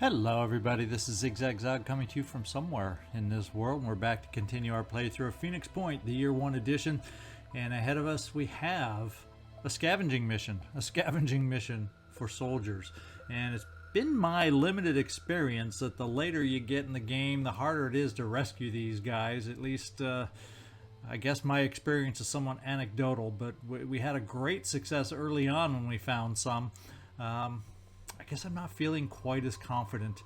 Hello everybody, this is ZigZagZog coming to you from somewhere in this world, and we're back to continue our playthrough of Phoenix Point, the Year 1 edition, and ahead of us we have a scavenging mission for soldiers. And it's been my limited experience that the later you get in the game, the harder it is to rescue these guys. At least, I guess my experience is somewhat anecdotal, but we had a great success early on when we found some. I guess I'm not feeling quite as confident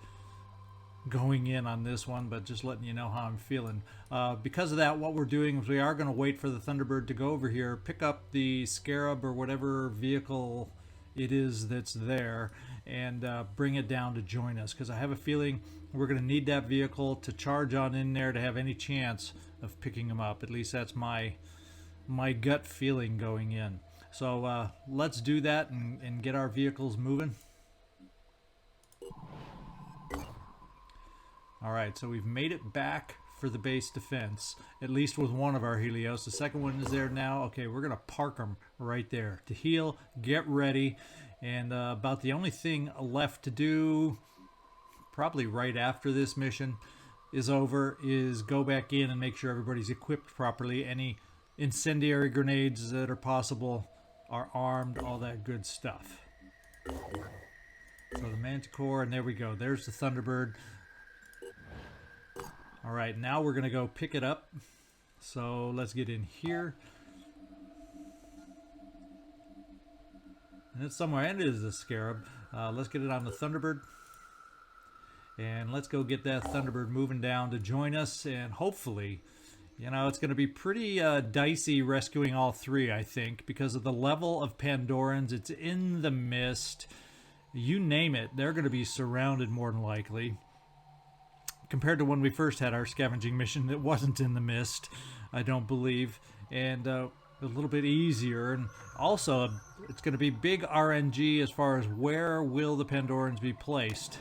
going in on this one, but just letting you know how I'm feeling. Because of that, what we're doing is we are going to wait for the Thunderbird to go over here, pick up the Scarab or whatever vehicle it is that's there, and bring it down to join us, because I have a feeling we're going to need that vehicle to charge on in there to have any chance of picking them up. At least that's my gut feeling going in. So let's do that and get our vehicles moving. Alright, so we've made it back for the base defense, at least with one of our Helios. The second one is there now. Okay, we're going to park them right there to heal, get ready, and about the only thing left to do, probably right after this mission is over, is go back in and make sure everybody's equipped properly. Any incendiary grenades that are possible are armed, all that good stuff. So the Manticore, and there we go. There's the Thunderbird. Alright, now we're going to go pick it up. So let's get in here. And it's somewhere, and it is the Scarab. Let's get it on the Thunderbird. And let's go get that Thunderbird moving down to join us. And hopefully, you know, it's going to be pretty dicey rescuing all three, I think, because of the level of Pandorans. It's in the mist. You name it, they're going to be surrounded more than likely. Compared to when we first had our scavenging mission, it wasn't in the mist, I don't believe, and a little bit easier. And also, it's going to be big RNG as far as where will the Pandorans be placed.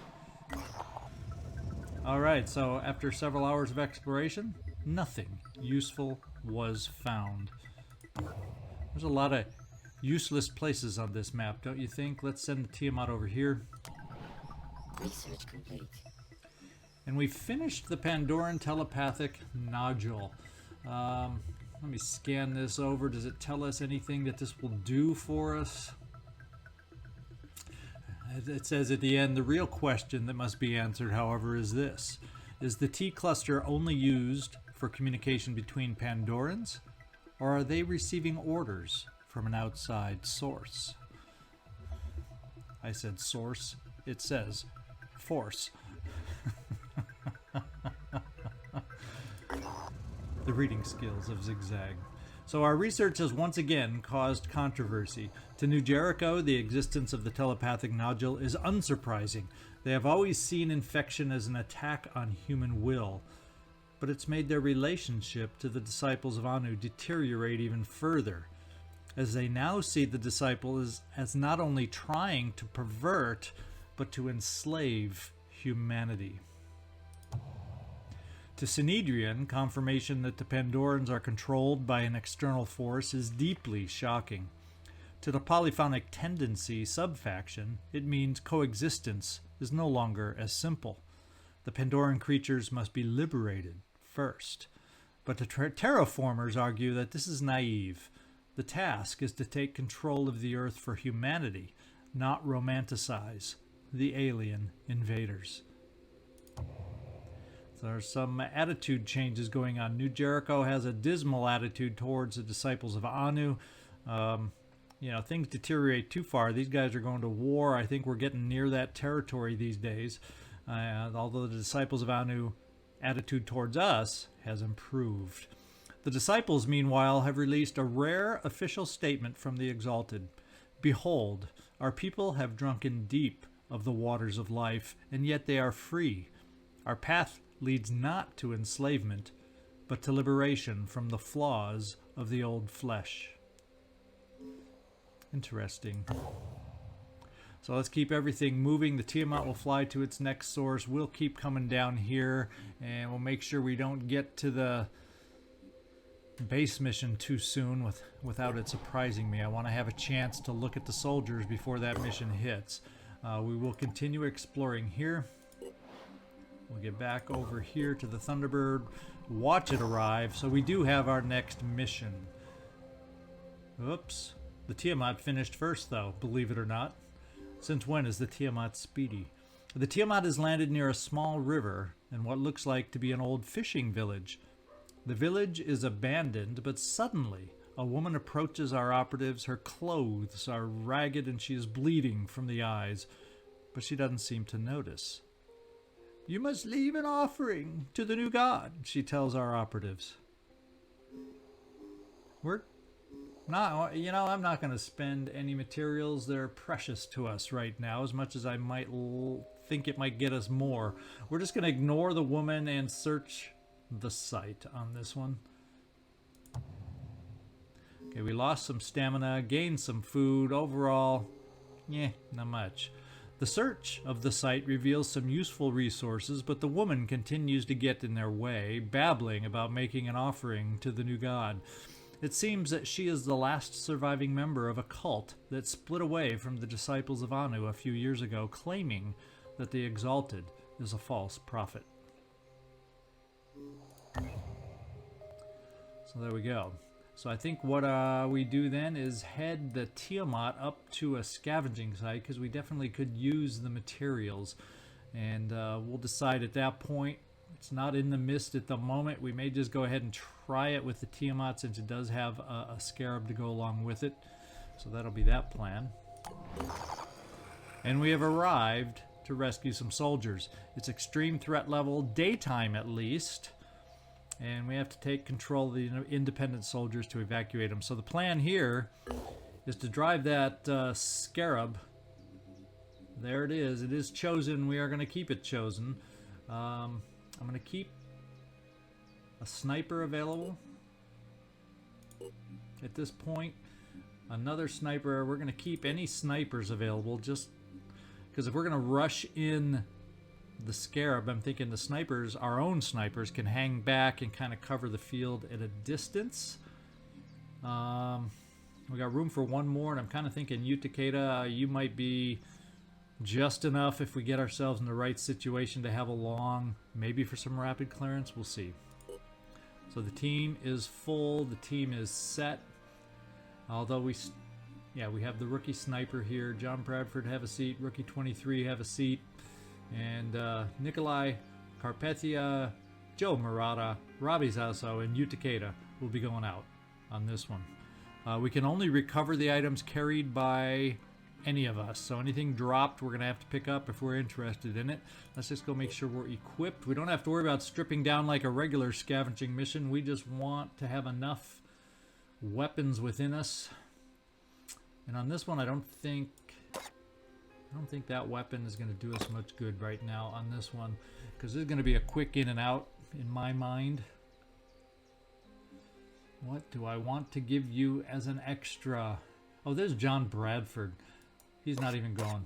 Alright, so after several hours of exploration, nothing useful was found. There's a lot of useless places on this map, don't you think? Let's send the Tiamat over here. Research complete. And we finished the Pandoran telepathic nodule. Let me scan this over. Does it tell us anything that this will do for us? It says at the end, the real question that must be answered, however, is this. Is the T-cluster only used for communication between Pandorans? Or are they receiving orders from an outside source? I said source. It says force. The reading skills of ZigZag. So our research has once again caused controversy. To New Jericho, the existence of the telepathic nodule is unsurprising. They have always seen infection as an attack on human will. But it's made their relationship to the disciples of Anu deteriorate even further, as they now see the disciple as not only trying to pervert, but to enslave humanity. To Synedrian, confirmation that the Pandorans are controlled by an external force is deeply shocking. To the polyphonic tendency subfaction, it means coexistence is no longer as simple. The Pandoran creatures must be liberated first. But the terraformers argue that this is naive. The task is to take control of the Earth for humanity, not romanticize the alien invaders. There's some attitude changes going on. New Jericho has a dismal attitude towards the disciples of Anu. You know, things deteriorate too far. These guys are going to war. I think we're getting near that territory these days. Although the disciples of Anu attitude towards us has improved. The disciples, meanwhile, have released a rare official statement from the Exalted. Behold, our people have drunken deep of the waters of life, and yet they are free. Our path leads not to enslavement, but to liberation from the flaws of the old flesh. Interesting. So let's keep everything moving. The Tiamat will fly to its next source. We'll keep coming down here, and we'll make sure we don't get to the base mission too soon without it surprising me. I want to have a chance to look at the soldiers before that mission hits. We will continue exploring here. We'll get back over here to the Thunderbird, watch it arrive. So we do have our next mission. Oops. The Tiamat finished first, though, believe it or not. Since when is the Tiamat speedy? The Tiamat has landed near a small river in what looks like to be an old fishing village. The village is abandoned, but suddenly a woman approaches our operatives. Her clothes are ragged and she is bleeding from the eyes, but she doesn't seem to notice. "You must leave an offering to the new god," she tells our operatives. We're not, I'm not going to spend any materials. They're precious to us right now, as much as I might think it might get us more. We're just going to ignore the woman and search the site on this one. Okay, we lost some stamina, gained some food. Overall, not much. The search of the site reveals some useful resources, but the woman continues to get in their way, babbling about making an offering to the new god. It seems that she is the last surviving member of a cult that split away from the disciples of Anu a few years ago, claiming that the Exalted is a false prophet. So there we go. So I think what we do then is head the Tiamat up to a scavenging site, because we definitely could use the materials. And we'll decide at that point. It's not in the mist at the moment. We may just go ahead and try it with the Tiamat, since it does have a scarab to go along with it. So that'll be that plan. And we have arrived to rescue some soldiers. It's extreme threat level, daytime at least. And we have to take control of the independent soldiers to evacuate them. So the plan here is to drive that scarab. There it is. It is chosen. We are going to keep it chosen. I'm going to keep a sniper available at this point. Another sniper. We're going to keep any snipers available, just because if we're going to rush in the scarab, I'm thinking the snipers, our own snipers, can hang back and kind of cover the field at a distance. We got room for one more, and I'm kind of thinking you, Takeda, you might be just enough if we get ourselves in the right situation to have a long, maybe for some rapid clearance. We'll see. So the team is full. The team is set. Although we have the rookie sniper here. John Bradford, have a seat. Rookie 23, have a seat. And Nikolai, Carpathia, Joe Murata, Robbie Zaso, and Yu Takeda will be going out on this one. We can only recover the items carried by any of us. So anything dropped, we're going to have to pick up if we're interested in it. Let's just go make sure we're equipped. We don't have to worry about stripping down like a regular scavenging mission. We just want to have enough weapons within us. And on this one, I don't think that weapon is going to do us much good right now on this one, because there's going to be a quick in and out in my mind. What do I want to give you as an extra? Oh, there's John Bradford. He's not even going.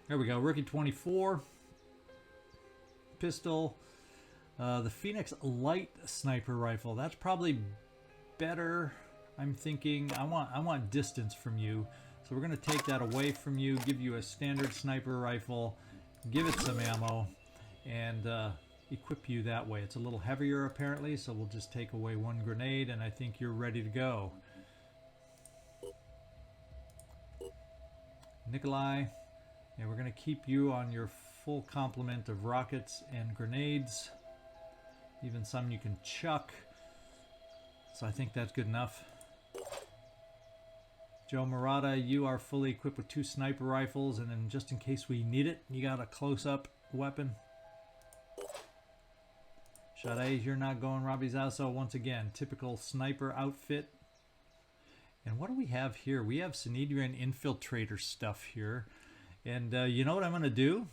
There we go. Rookie 24. Pistol. The Phoenix Light Sniper Rifle. That's probably better. I'm thinking I want distance from you. So we're going to take that away from you, give you a standard sniper rifle, give it some ammo, and equip you that way. It's a little heavier apparently, so we'll just take away one grenade, and I think you're ready to go. Nikolai, yeah, we're going to keep you on your full complement of rockets and grenades, even some you can chuck. So I think that's good enough. Joe Murata, you are fully equipped with 2 sniper rifles, and then just in case we need it, you got a close-up weapon. Sade, you're not going. Robbie Zaso, once again, typical sniper outfit. And what do we have here? We have Synedrian infiltrator stuff here. And you know what I'm going to do?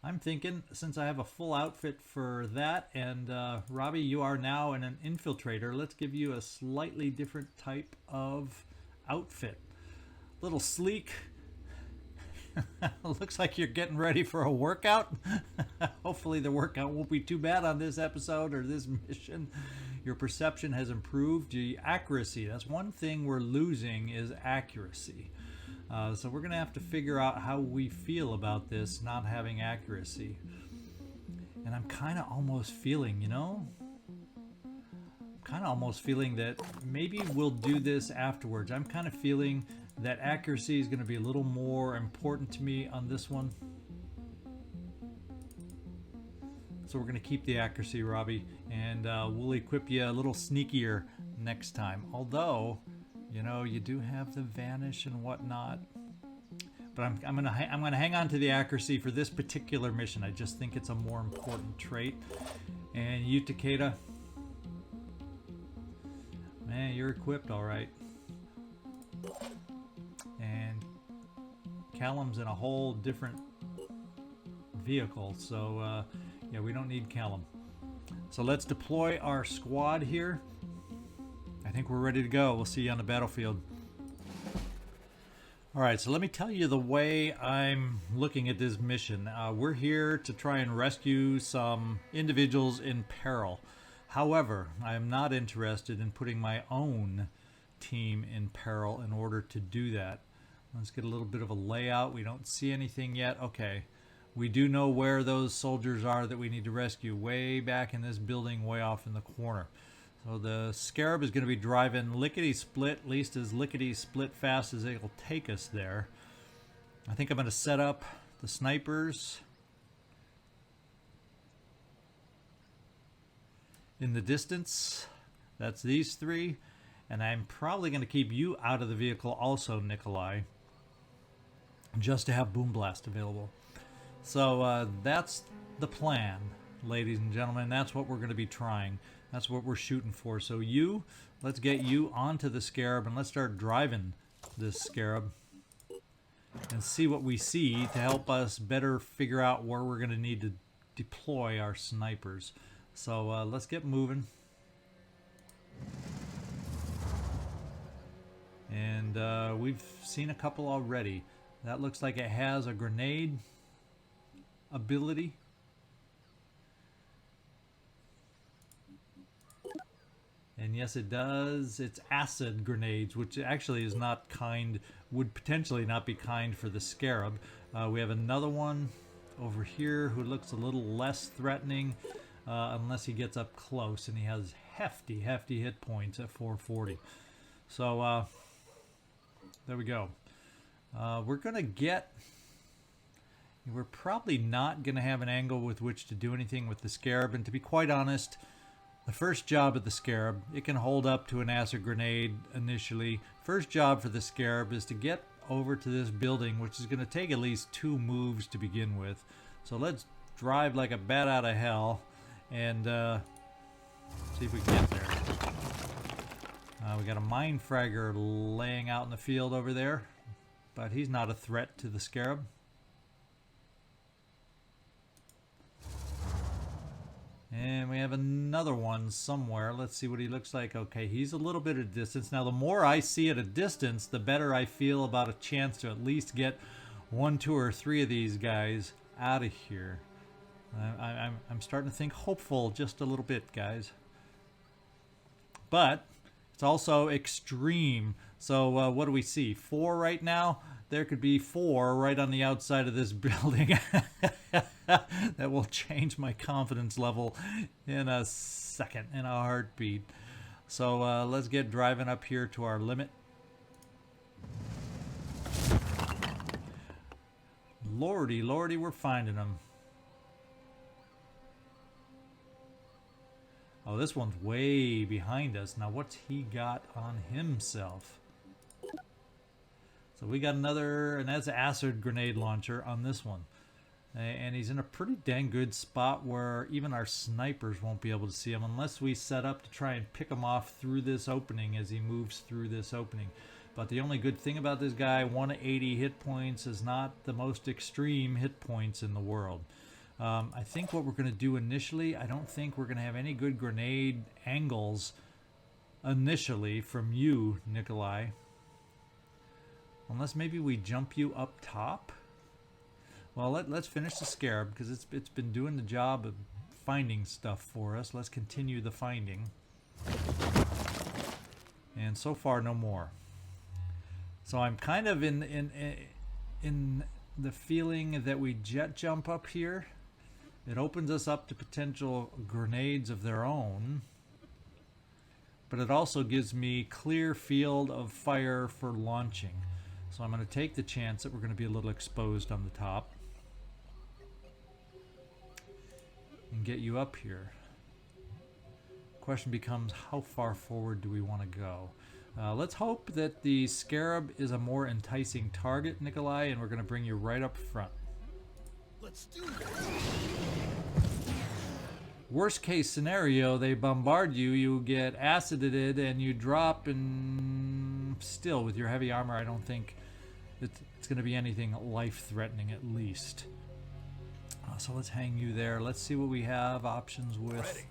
I'm thinking, since I have a full outfit for that, and Robbie, you are now an infiltrator, let's give you a slightly different type of outfit. Little sleek. Looks like you're getting ready for a workout. Hopefully the workout won't be too bad on this episode or this mission. Your perception has improved. Your accuracy, that's one thing we're losing, is accuracy. So we're going to have to figure out how we feel about this not having accuracy. And I'm kind of almost feeling, you know, that maybe we'll do this afterwards. I'm kind of feeling that accuracy is going to be a little more important to me on this one. So we're going to keep the accuracy, Robbie, and we'll equip you a little sneakier next time. Although, you know, you do have the vanish and whatnot. But I'm gonna hang on to the accuracy for this particular mission. I just think it's a more important trait. And you, Takeda, man, you're equipped all right. And Callum's in a whole different vehicle, so yeah, we don't need Callum. So let's deploy our squad here. I think we're ready to go. We'll see you on the battlefield. Alright, so let me tell you the way I'm looking at this mission. We're here to try and rescue some individuals in peril. However, I am not interested in putting my own team in peril in order to do that. Let's get a little bit of a layout. We don't see anything yet. Okay, we do know where those soldiers are that we need to rescue. Way back in this building, way off in the corner. So the Scarab is going to be driving lickety-split, at least as lickety-split fast as it will take us there. I think I'm going to set up the snipers in the distance. That's these three. And I'm probably going to keep you out of the vehicle also, Nikolai, just to have Boom Blast available. So that's the plan, ladies and gentlemen. That's what we're going to be trying. That's what we're shooting for. So let's get you onto the Scarab and let's start driving this Scarab and see what we see to help us better figure out where we're going to need to deploy our snipers. So let's get moving. And we've seen a couple already. That looks like it has a grenade ability. And yes, it does. It's acid grenades, which actually is not kind, would potentially not be kind for the Scarab. We have another one over here who looks a little less threatening unless he gets up close, and he has hefty hit points at 440. So there we go. We're probably not going to have an angle with which to do anything with the Scarab, and to be quite honest, the first job of the Scarab, it can hold up to an acid grenade initially. First job for the Scarab is to get over to this building, which is going to take at least 2 moves to begin with. So let's drive like a bat out of hell and see if we can get there. We got a mine fragger laying out in the field over there, but he's not a threat to the Scarab. And we have another one somewhere. Let's see what he looks like. Okay, he's a little bit at a distance. Now, the more I see at a distance, the better I feel about a chance to at least get 1, 2, or 3 of these guys out of here. I'm starting to think hopeful just a little bit, guys. But it's also extreme. So what do we see? 4 right now? There could be 4 right on the outside of this building. That will change my confidence level in a second, in a heartbeat. So let's get driving up here to our limit. Lordy, lordy, we're finding them. Oh, this one's way behind us. Now, what's he got on himself? So we got another, and that's an acid grenade launcher on this one. And he's in a pretty dang good spot where even our snipers won't be able to see him unless we set up to try and pick him off through this opening as he moves through this opening. But the only good thing about this guy, 180 hit points, is not the most extreme hit points in the world. I think what we're going to do initially, I don't think we're going to have any good grenade angles initially from you, Nikolai. Unless maybe we jump you up top. Well, let's finish the Scarab because it's been doing the job of finding stuff for us. Let's continue the finding. And so far, no more. So I'm kind of in the feeling that we jet jump up here. It opens us up to potential grenades of their own, but it also gives me clear field of fire for launching. So I'm going to take the chance that we're going to be a little exposed on the top and get you up here. Question becomes, how far forward do we want to go? Let's hope that the Scarab is a more enticing target, Nikolai, and we're going to bring you right up front. Let's do this. Worst case scenario, they bombard you, you get acided, and you drop, and still, with your heavy armor, I don't think it's going to be anything life-threatening, at least. So let's hang you there. Let's see what we have options with. Ready.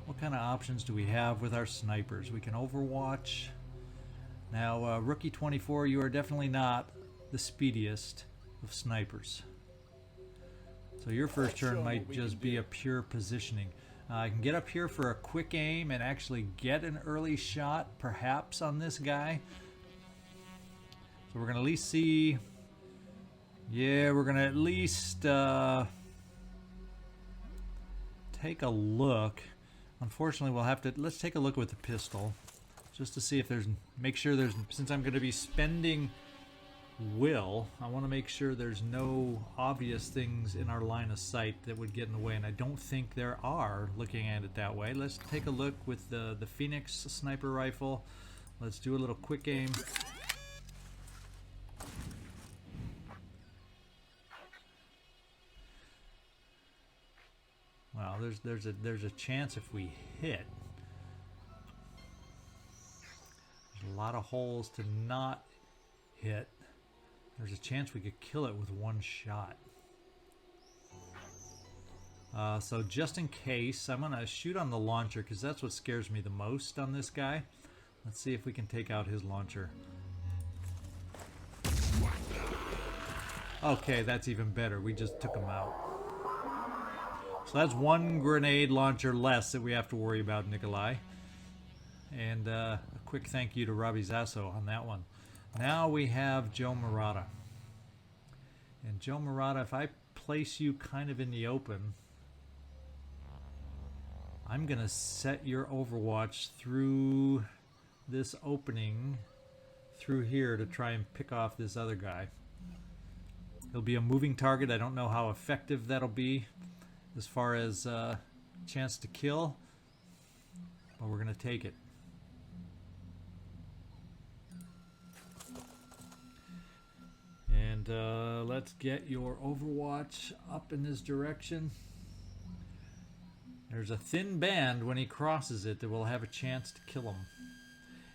What kind of options do we have with our snipers? We can overwatch. Now, Rookie 24, you are definitely not the speediest of snipers. So your first turn might just be a pure positioning. I can get up here for a quick aim and actually get an early shot, perhaps, on this guy. So we're going to at least see... Yeah, we're going to at least take a look. Unfortunately, we'll have to... Let's take a look with the pistol. Just to see if there's... Make sure there's... Since I'm going to be spending will, I want to make sure there's no obvious things in our line of sight that would get in the way. And I don't think there are, looking at it that way. Let's take a look with the Phoenix sniper rifle. Let's do a little quick aim. Well, there's a chance if we hit. There's a lot of holes to not hit. There's a chance we could kill it with one shot. So just in case, I'm gonna shoot on the launcher because that's what scares me the most on this guy. Let's see if we can take out his launcher. Okay, that's even better. We just took him out. So that's one grenade launcher less that we have to worry about, Nikolai. And a quick thank you to Robbie Zasso on that one. Now we have Joe Murata. And Joe Murata, if I place you kind of in the open, I'm going to set your overwatch through this opening through here to try and pick off this other guy. It'll be a moving target. I don't know how effective that'll be as far as chance to kill, but we're going to take it. And let's get your overwatch up in this direction. There's a thin band when he crosses it that will have a chance to kill him.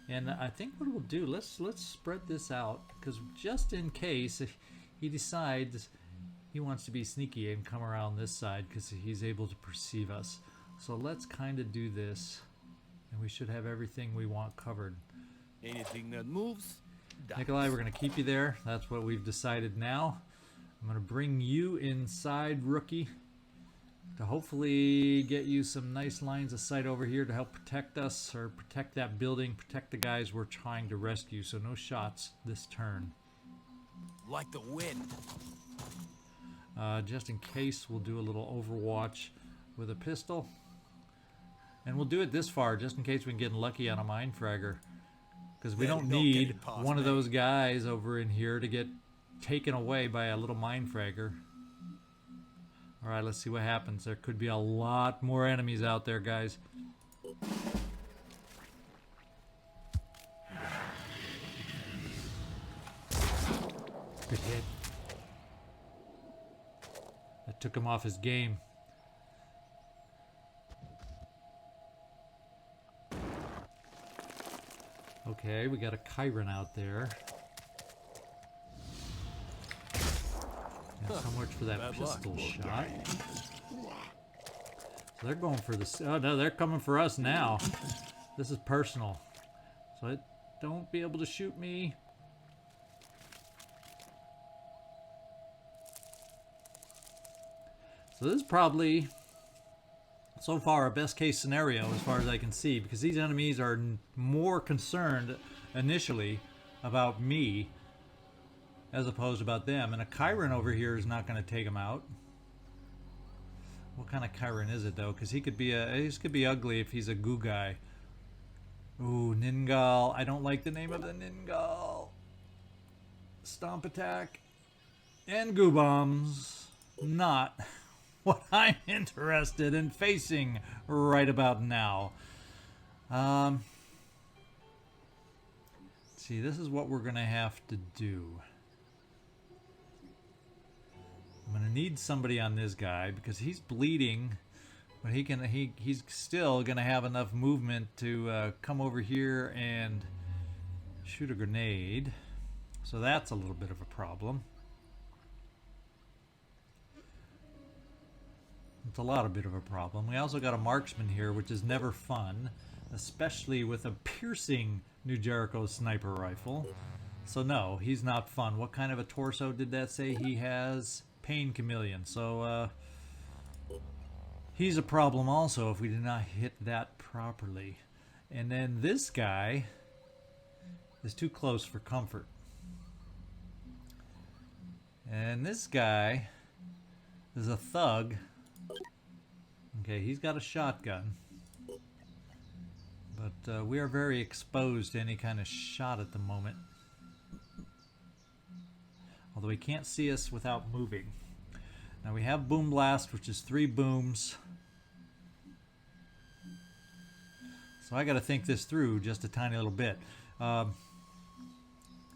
And I think what we'll do, let's spread this out, because just in case if he decides he wants to be sneaky and come around this side because he's able to perceive us. So let's kind of do this, and we should have everything we want covered. Anything that moves, dies. Nikolai, we're going to keep you there. That's what we've decided now. I'm going to bring you inside, Rookie, to hopefully get you some nice lines of sight over here to help protect us, or protect that building, protect the guys we're trying to rescue. So no shots this turn. Like the wind. Just in case, we'll do a little overwatch with a pistol. And we'll do it this far, just in case we can get lucky on a mind fragger. Because we don't need one of those guys over in here to get taken away by a little mind fragger. Alright, let's see what happens. There could be a lot more enemies out there, guys. Good hit. That took him off his game. Okay, we got a Chiron out there. And so much for that Bad pistol luck. shot. So they're going for this. Oh no, they're coming for us now. This is personal. So don't be able to shoot me. So this is probably, so far, our best case scenario as far as I can see, because these enemies are more concerned initially about me as opposed about them. And a Chiron over here is not going to take him out. What kind of Chiron is it though? Because he could be ugly if he's a goo guy. Ooh, Ningal. I don't like the name of the Ningal. Stomp attack and goo bombs. Not what I'm interested in facing right about now. See, this is what we're gonna have to do. I'm gonna need somebody on this guy because he's bleeding, but he's still gonna have enough movement to come over here and shoot a grenade. So that's a little bit of a problem. It's a lot of bit of a problem. We also got a marksman here, which is never fun, especially with a piercing New Jericho sniper rifle. So no, he's not fun. What kind of a torso did that say he has? Pain chameleon. So he's a problem also if we did not hit that properly. And then this guy is too close for comfort. And this guy is a thug. Okay, he's got a shotgun. But we are very exposed to any kind of shot at the moment. Although he can't see us without moving. Now we have Boom Blast, which is 3 booms. So I got to think this through just a tiny little bit. Because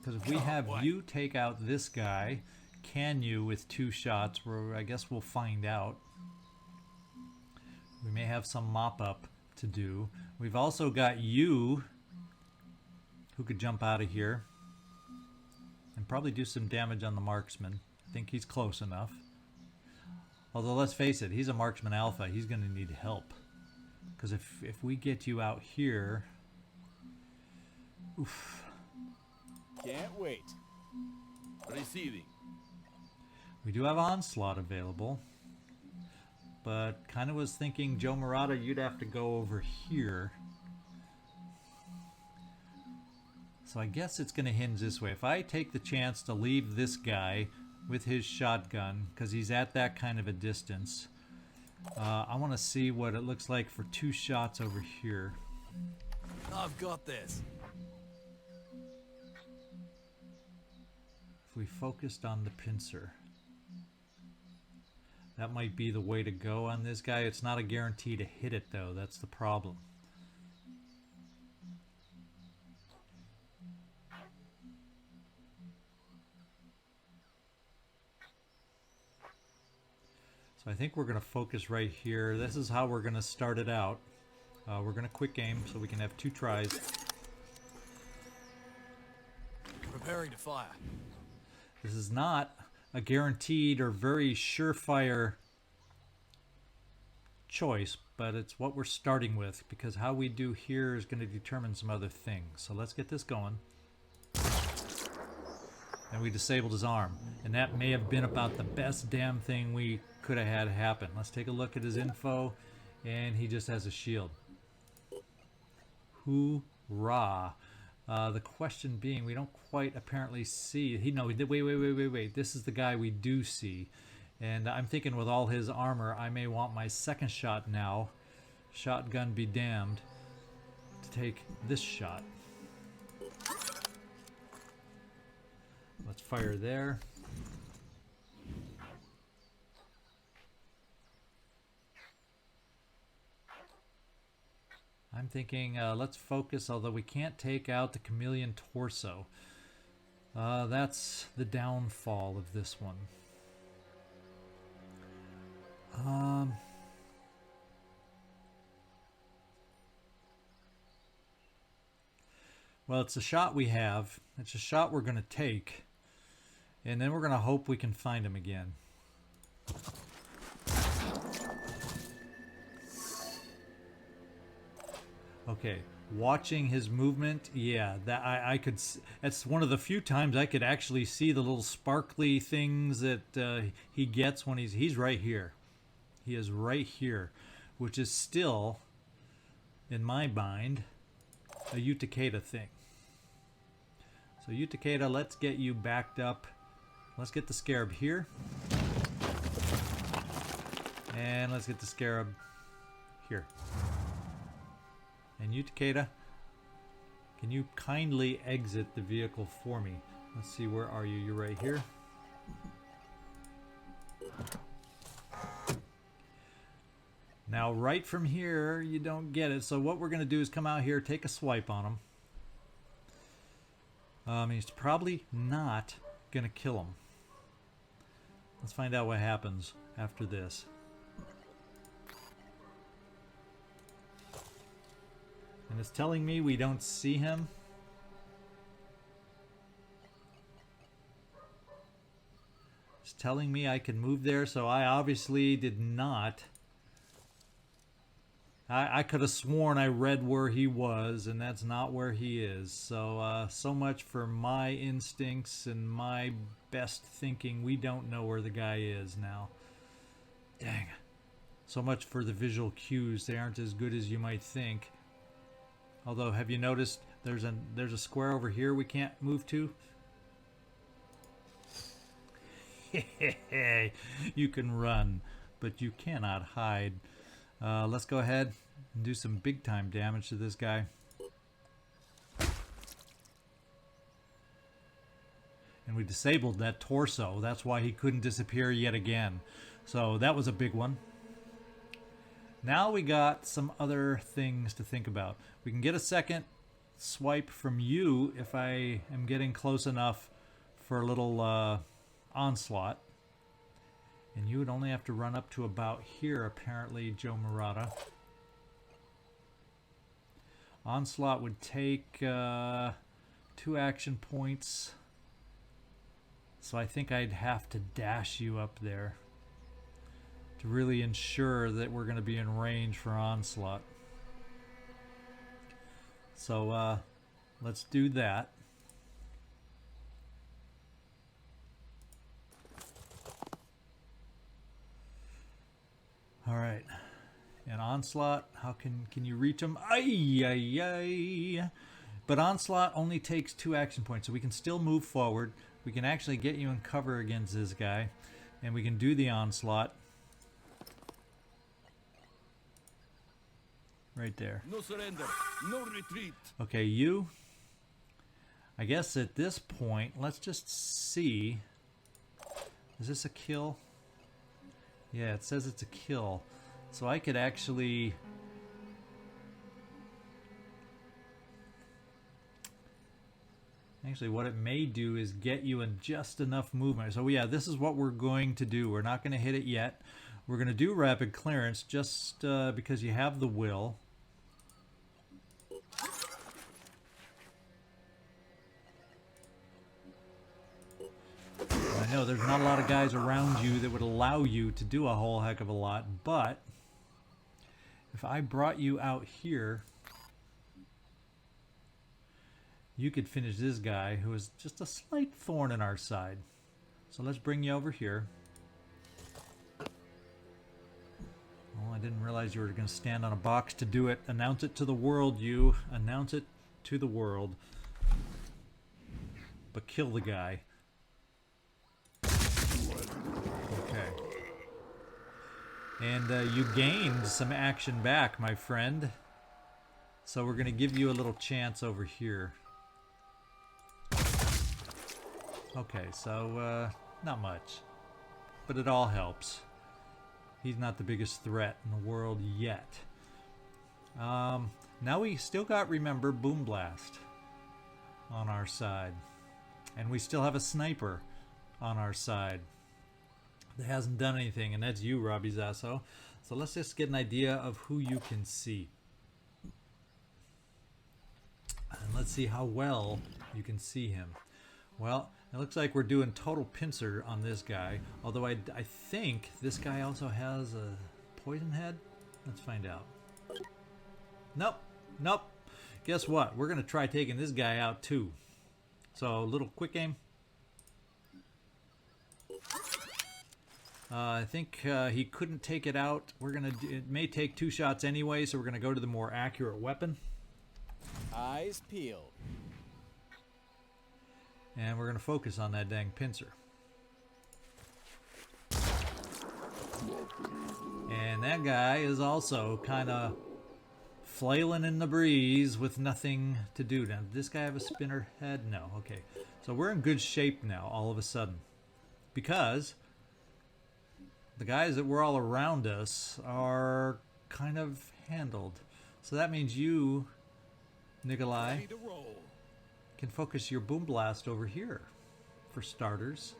if we have you take out this guy, can you with 2 shots? Where I guess we'll find out. We may have some mop-up to do. We've also got you, who could jump out of here and probably do some damage on the marksman. I think he's close enough. Although let's face it, he's a marksman alpha. He's going to need help. Because if we get you out here... Oof. Can't wait. Receiving. We do have Onslaught available. But kind of was thinking, Joe Murata, you'd have to go over here. So I guess it's going to hinge this way. If I take the chance to leave this guy with his shotgun, because he's at that kind of a distance, I want to see what it looks like for 2 shots over here. I've got this. If we focused on the pincer, that might be the way to go on this guy. It's not a guarantee to hit it though, that's the problem. So I think we're going to focus right here. This is how we're going to start it out. We're going to quick aim so we can have 2 tries. Preparing to fire. This is not a guaranteed or very surefire choice, but it's what we're starting with, because how we do here is going to determine some other things. So let's get this going. And we disabled his arm, and that may have been about the best damn thing we could have had happen. Let's take a look at his info, and he just has a shield. Hoorah. The question being, we don't quite apparently see. Wait. This is the guy we do see. And I'm thinking with all his armor, I may want my second shot now, shotgun be damned, to take this shot. Let's fire there. I'm thinking, let's focus, although we can't take out the chameleon torso. That's the downfall of this one. Well, it's a shot we have. It's a shot we're going to take. And then we're going to hope we can find him again. Okay, watching his movement, yeah, that I could. That's one of the few times I could actually see the little sparkly things that he gets when he's right here. He is right here, which is still, in my mind, a Utakeda thing. So Utakeda, let's get you backed up Let's get the scarab here. And let's get the scarab here. And you, Takeda, can you kindly exit the vehicle for me? Let's see, where are you? You're right here. Now, right from here, you don't get it. So what we're going to do is come out here, take a swipe on him. He's probably not going to kill him. Let's find out what happens after this. And it's telling me we don't see him. It's telling me I can move there, so I obviously did not. I could have sworn I read where he was, and that's not where he is. So, so much for my instincts and my best thinking. We don't know where the guy is now. Dang. So much for the visual cues. They aren't as good as you might think. Although, have you noticed there's a square over here we can't move to? You can run, but you cannot hide. Let's go ahead and do some big time damage to this guy. And we disabled that torso. That's why he couldn't disappear yet again. So that was a big one. Now we got some other things to think about. We can get a second swipe from you if I am getting close enough for a little onslaught. And you would only have to run up to about here, apparently, Joe Murata. Onslaught would take 2 action points. So I think I'd have to dash you up there to really ensure that we're going to be in range for onslaught. So let's do that. All right, and onslaught. How can you reach him? Ay ay ay! But onslaught only takes 2 action points, so we can still move forward. We can actually get you in cover against this guy, and we can do the onslaught right there. No surrender, no retreat. Okay, you. I guess at this point, let's just see. Is this a kill? Yeah, it says it's a kill. So I could actually... Actually, what it may do is get you in just enough movement. So yeah, this is what we're going to do. We're not going to hit it yet. We're going to do rapid clearance just because you have the will. I know there's not a lot of guys around you that would allow you to do a whole heck of a lot, but if I brought you out here, you could finish this guy who is just a slight thorn in our side. So let's bring you over here. Oh, I didn't realize you were going to stand on a box to do it. Announce it to the world, you. Announce it to the world. But kill the guy. Okay. And you gained some action back, my friend. So we're going to give you a little chance over here. Okay, so not much. But it all helps. He's not the biggest threat in the world yet. Now we still got, remember, Boom Blast on our side. And we still have a sniper on our side that hasn't done anything, and that's you, Robbie Zasso. So let's just get an idea of who you can see. And let's see how well you can see him. Well, it looks like we're doing total pincer on this guy, although I think this guy also has a poison head. Let's find out. Nope, nope. Guess what? We're going to try taking this guy out too. So, a little quick aim. I think he couldn't take it out. It may take 2 shots anyway, so we're going to go to the more accurate weapon. Eyes peeled. And we're going to focus on that dang pincer. And that guy is also kind of flailing in the breeze with nothing to do. Now, did this guy have a spinner head? No. Okay. So we're in good shape now, all of a sudden. Because the guys that were all around us are kind of handled. So that means you, Nikolai, Ready to roll. can focus your boom blast over here, for starters.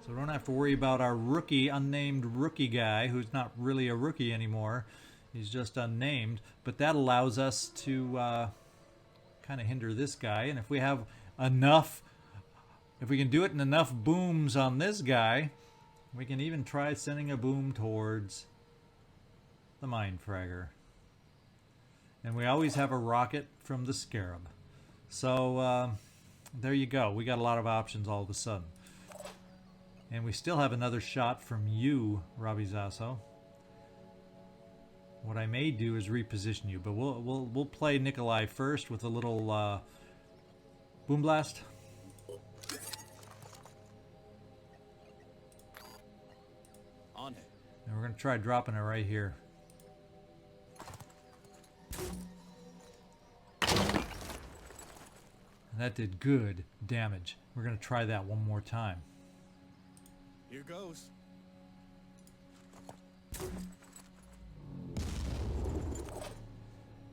So we don't have to worry about our rookie, unnamed rookie guy, who's not really a rookie anymore. He's just unnamed. But that allows us to kind of hinder this guy. And if we have enough, if we can do it in enough booms on this guy, we can even try sending a boom towards the mine fragger. And we always have a rocket from the scarab. So there you go. We got a lot of options all of a sudden. And we still have another shot from you, Robbie Zasso. What I may do is reposition you, but we'll play Nikolai first with a little boom blast. On it. And we're going to try dropping it right here. And that did good damage. We're going to try that one more time. Here goes.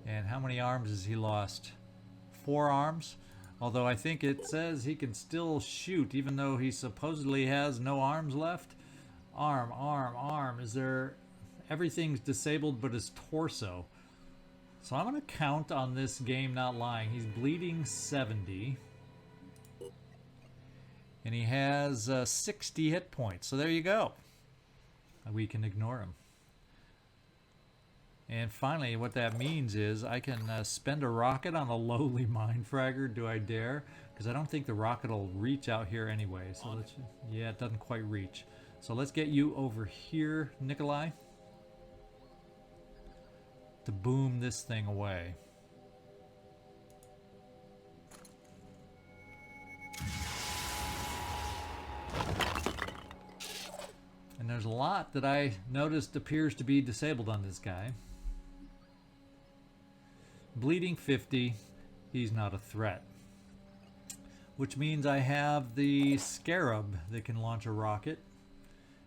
And how many arms has he lost? 4 arms? Although I think it says he can still shoot even though he supposedly has no arms left. Arm. Is there... Everything's disabled but his torso. So I'm going to count on this game not lying. He's bleeding 70. And he has 60 hit points. So there you go. We can ignore him. And finally, what that means is I can spend a rocket on a lowly mine fragger. Do I dare? Because I don't think the rocket will reach out here anyway. So let's, yeah, it doesn't quite reach. So let's get you over here, Nikolai, to boom this thing away. And there's a lot that I noticed appears to be disabled on this guy. Bleeding 50, he's not a threat. Which means I have the Scarab that can launch a rocket.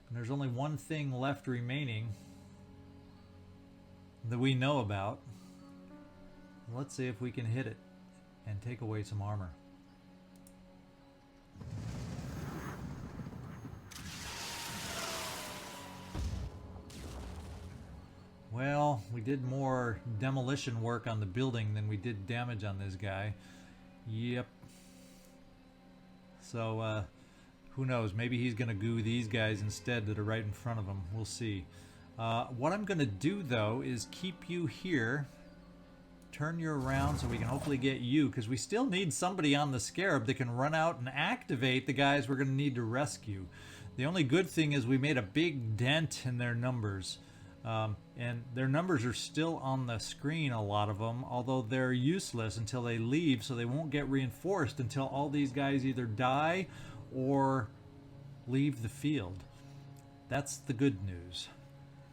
And there's only one thing left remaining that we know about. Let's see if we can hit it and take away some armor. Well, we did more demolition work on the building than we did damage on this guy. Yep. So, who knows? Maybe he's going to goo these guys instead that are right in front of him. We'll see. What I'm going to do, though, is keep you here. Turn you around so we can hopefully get you, because we still need somebody on the Scarab that can run out and activate the guys we're going to need to rescue. The only good thing is we made a big dent in their numbers. And their numbers are still on the screen, a lot of them, although they're useless until they leave, so they won't get reinforced until all these guys either die or leave the field. That's the good news.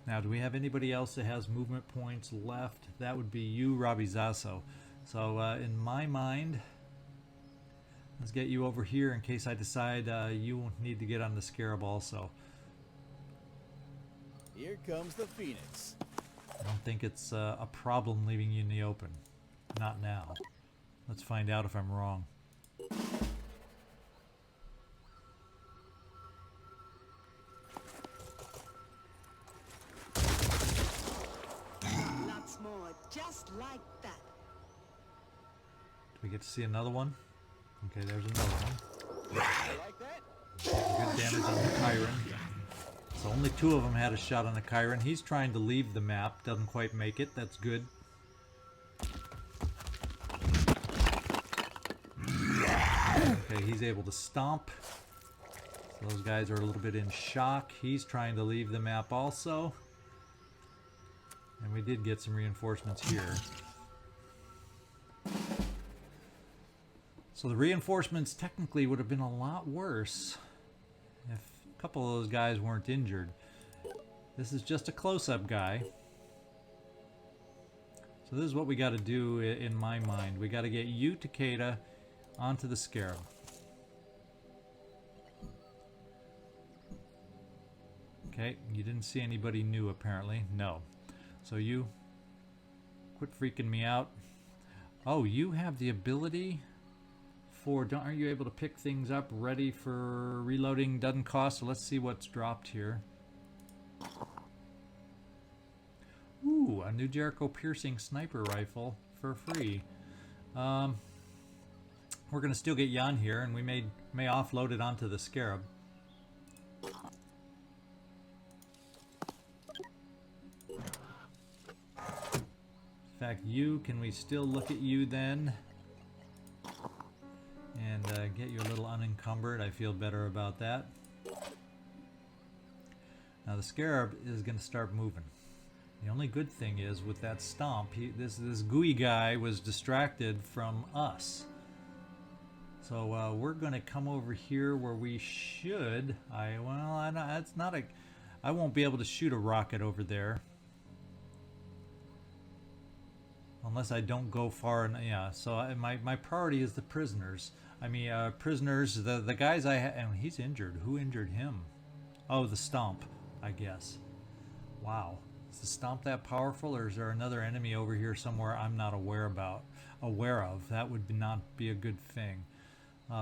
Now, do we have anybody else that has movement points left? That would be you, Robbie Zasso. So, in my mind, let's get you over here in case I decide you need to get on the Scarab also. Here comes the Phoenix. I don't think it's a problem leaving you in the open. Not now. Let's find out if I'm wrong. Lots more, just like that. Do we get to see another one? Okay, there's another one. Like that? Good damage on the Chiron. So only 2 of them had a shot on the Chiron. He's trying to leave the map. Doesn't quite make it. That's good. Okay, he's able to stomp. So those guys are a little bit in shock. He's trying to leave the map also. And we did get some reinforcements here. So the reinforcements technically would have been a lot worse if a couple of those guys weren't injured. This is just a close-up guy. So this is what we got to do in my mind. We got to get you, Takeda, onto the Scarab. Okay, you didn't see anybody new apparently. No. So you quit freaking me out. Oh, you have the ability for, aren't you able to pick things up ready for reloading? Doesn't cost, so let's see what's dropped here. Ooh, a new Jericho piercing sniper rifle for free. We're gonna still get Jan here, and we may offload it onto the Scarab. In fact, can we still look at you then? And get you a little unencumbered. I feel better about that. Now the Scarab is going to start moving. The only good thing is with that stomp, this gooey guy was distracted from us. So we're going to come over here where we should. I won't be able to shoot a rocket over there. Unless I don't go far, yeah. So my priority is the prisoners. Prisoners. The guys and he's injured. Who injured him? Oh, the stomp, I guess. Wow, is the stomp that powerful, or is there another enemy over here somewhere I'm not aware of? That would not be a good thing.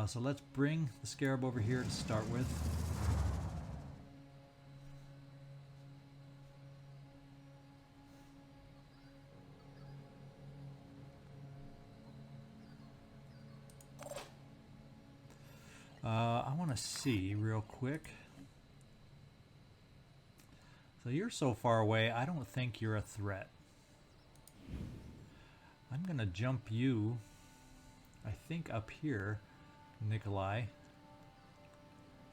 So let's bring the Scarab over here to start with. I want to see real quick. So you're so far away, I don't think you're a threat. I'm going to jump you, I think, up here, Nikolai.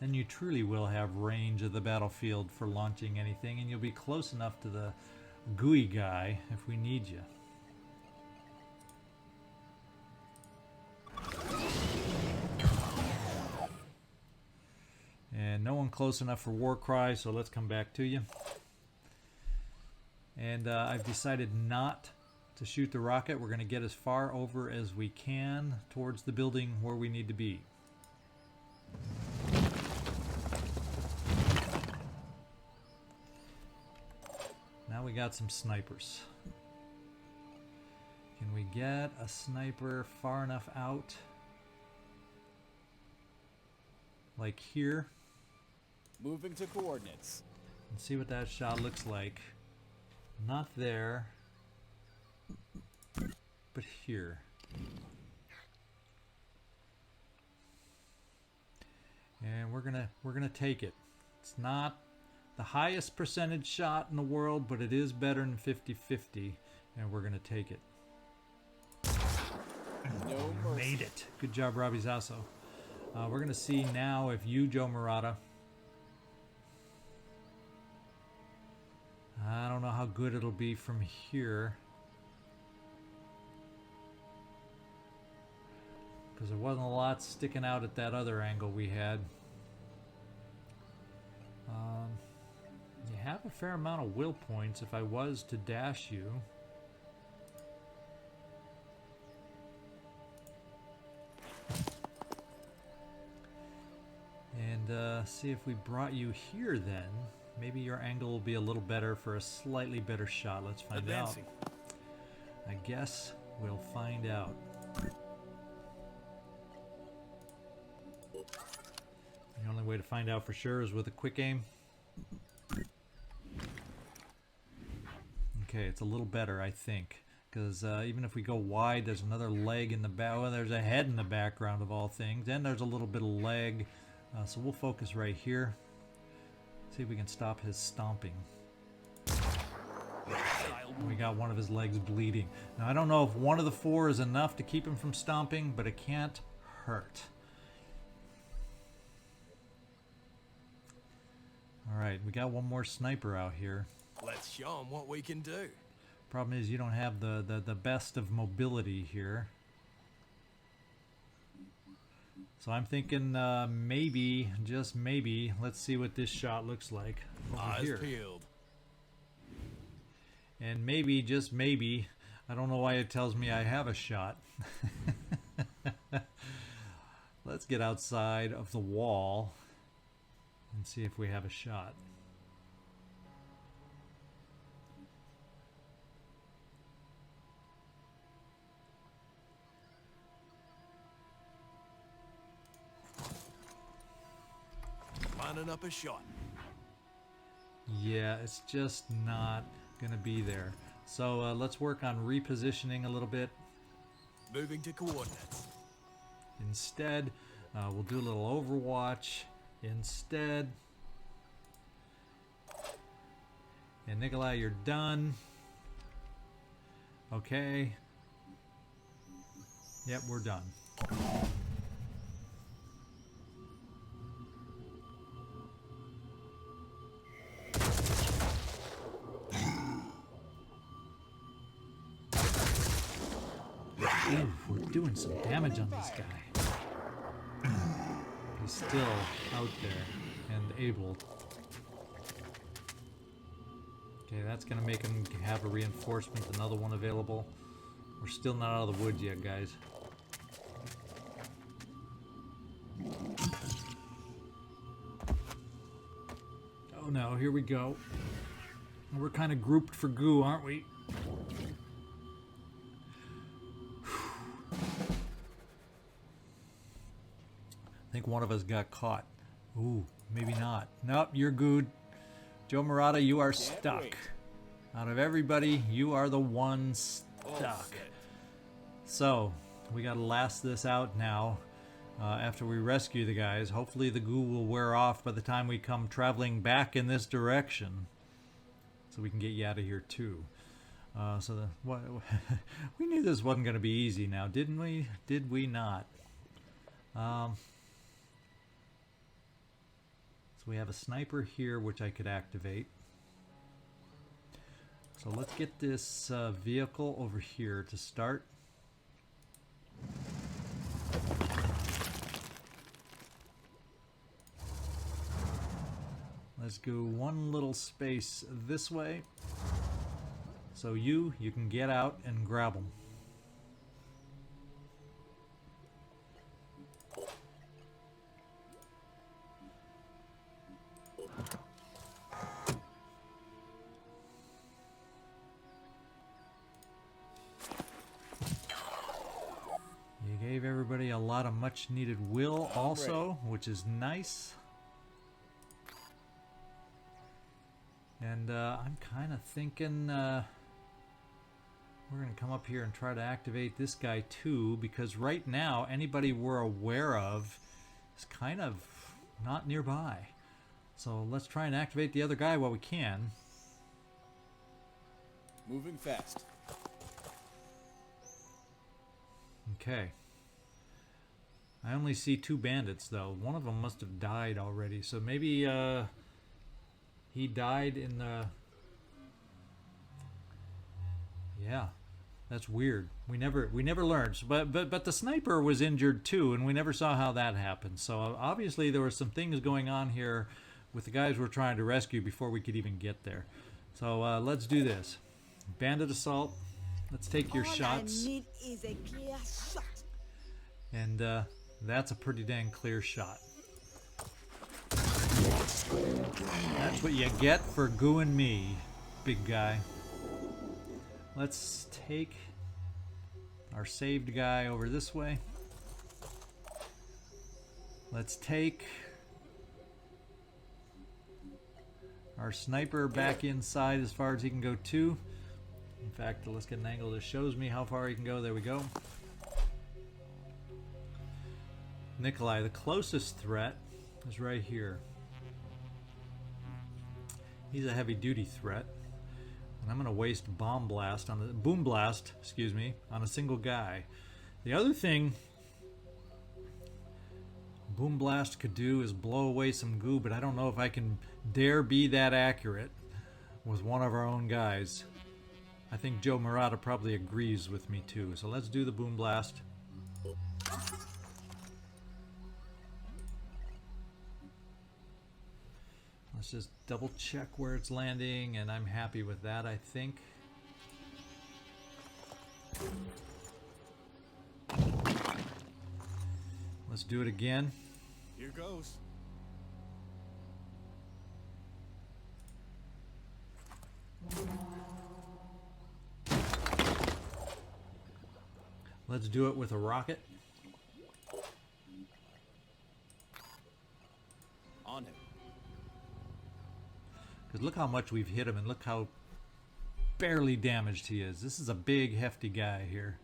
Then you truly will have range of the battlefield for launching anything, and you'll be close enough to the gooey guy if we need you. And no one close enough for Warcry, so let's come back to you. And I've decided not to shoot the rocket. We're going to get as far over as we can towards the building where we need to be. Now we got some snipers. Can we get a sniper far enough out? Like here? Moving to coordinates. And see what that shot looks like. Not there, but here. And we're gonna take it. It's not the highest percentage shot in the world, but it is better than 50-50, and we're gonna take it. No mercy. Made it. Good job, Robbie Zasso. We're gonna see now if you, Joe Murata. I don't know how good it'll be from here, because there wasn't a lot sticking out at that other angle we had. You have a fair amount of will points if I was to dash you. And see if we brought you here then. Maybe your angle will be a little better for a slightly better shot. Let's find out. I guess we'll find out. The only way to find out for sure is with a quick aim. Okay, it's a little better, I think. Because even if we go wide, there's another leg in the back. Well, there's a head in the background of all things. Then there's a little bit of leg. So we'll focus right here. See if we can stop his stomping. We got one of his legs bleeding. Now I don't know if one of the four is enough to keep him from stomping, but it can't hurt. Alright, we got one more sniper out here. Let's show them what we can do. Problem is you don't have the best of mobility here. So I'm thinking maybe, just maybe, let's see what this shot looks like over Eyes here. peeled. And maybe, just maybe, I don't know why it tells me I have a shot. Let's get outside of the wall and see if we have a shot. Lining up a shot. Yeah, it's just not gonna be there. So let's work on repositioning a little bit. Moving to coordinates. Instead, we'll do a little Overwatch instead. And Nikolai, you're done. Okay. Yep, we're done. Ooh, we're doing some damage on this guy. He's still out there and able. Okay, that's gonna make him have a reinforcement, another one available. We're still not out of the woods yet, guys. Oh no, here we go. We're kind of grouped for goo, aren't we? I think one of us got caught. Ooh, maybe not. Nope, you're good. Joe Murata, you are stuck. Out of everybody, you are the one stuck. So, we gotta last this out now. After we rescue the guys, hopefully the goo will wear off by the time we come traveling back in this direction. So we can get you out of here too. We knew this wasn't gonna be easy now, didn't we? Did we not? So we have a sniper here, which I could activate. So let's get this vehicle over here to start. Let's go one little space this way. So you can get out and grab them. You gave everybody a lot of much needed will also, which is nice. And I'm kind of thinking we're going to come up here and try to activate this guy too, because right now anybody we're aware of is kind of not nearby. So let's try and activate the other guy while we can. Moving fast. Okay. I only see 2 bandits though. One of them must have died already, so maybe he died in the... Yeah, that's weird. We never learned. But the sniper was injured too, and we never saw how that happened. So obviously there were some things going on here with the guys we're trying to rescue before we could even get there. So let's do this. Bandit assault. Let's take your shots. All I need is a clear shot. And that's a pretty dang clear shot. That's what you get for gooing me, big guy. Let's take our saved guy over this way. Let's take our sniper back inside as far as he can go too. In fact, let's get an angle that shows me how far he can go. There we go. Nikolai, the closest threat is right here. He's a heavy-duty threat, and I'm going to waste boom blast, excuse me, on a single guy. The other thing boom blast could do is blow away some goo, but I don't know if I can dare be that accurate with one of our own guys. I think Joe Murata probably agrees with me too. So let's do the boom blast. Let's just double check where it's landing, and I'm happy with that, I think. Let's do it again. Here goes. Let's do it with a rocket. On him. Because look how much we've hit him and look how barely damaged he is. This is a big, hefty guy here.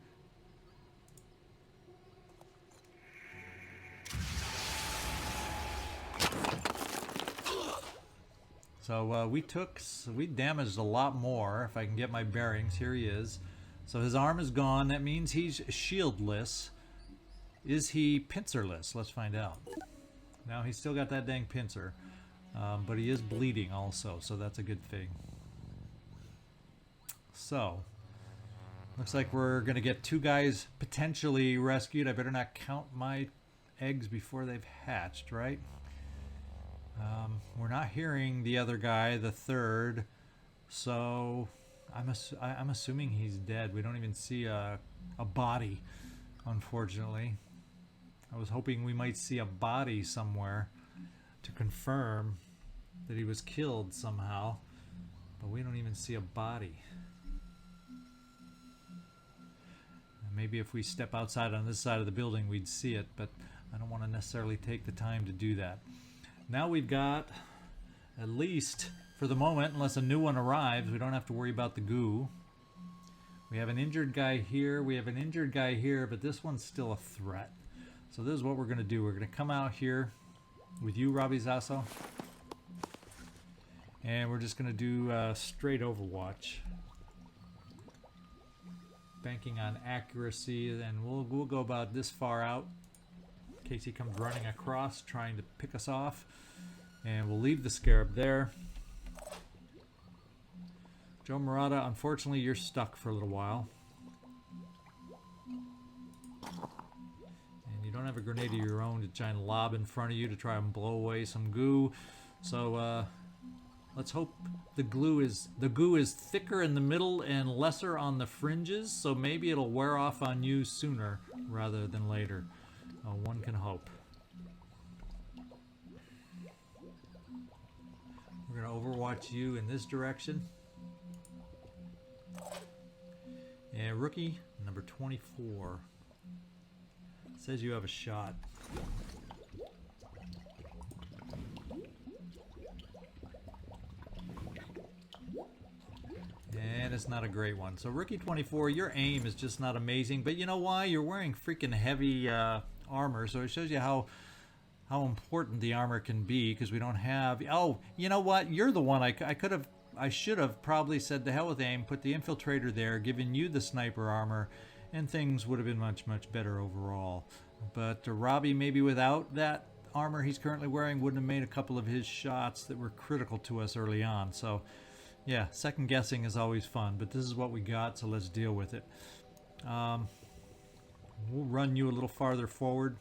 So we damaged a lot more. If I can get my bearings, here he is. So his arm is gone. That means he's shieldless. Is he pincerless? Let's find out. Now he's still got that dang pincer, but he is bleeding also, so that's a good thing. So looks like we're gonna get 2 guys potentially rescued. I better not count my eggs before they've hatched, right? We're not hearing the other guy, the third, so I'm assuming he's dead. We don't even see a body, unfortunately. I was hoping we might see a body somewhere to confirm that he was killed somehow, but we don't even see a body. Maybe if we step outside on this side of the building we'd see it, but I don't want to necessarily take the time to do that. Now we've got, at least for the moment, unless a new one arrives, we don't have to worry about the goo. We have an injured guy here, we have an injured guy here, but this one's still a threat. So this is what we're going to do. We're going to come out here with you, Robbie Zasso, and we're just going to do straight Overwatch. Banking on accuracy, and we'll go about this far out in case he comes running across trying to pick us off, and we'll leave the scarab there. Joe Murata, unfortunately you're stuck for a little while, and you don't have a grenade of your own to try and lob in front of you to try and blow away some goo, so let's hope the goo is thicker in the middle and lesser on the fringes, so maybe it'll wear off on you sooner rather than later. One can hope. We're going to overwatch you in this direction. And rookie number 24 says you have a shot. And it's not a great one. So rookie 24, your aim is just not amazing, but you know why? You're wearing freaking heavy armor, so it shows you how important the armor can be, because we don't have... Oh, you know what? You're the one. I should have probably said to hell with aim, put the infiltrator there, given you the sniper armor, and things would have been much, much better overall. But Robbie, maybe without that armor he's currently wearing, wouldn't have made a couple of his shots that were critical to us early on. So yeah, second guessing is always fun, but this is what we got, so let's deal with it. We'll run you a little farther forward,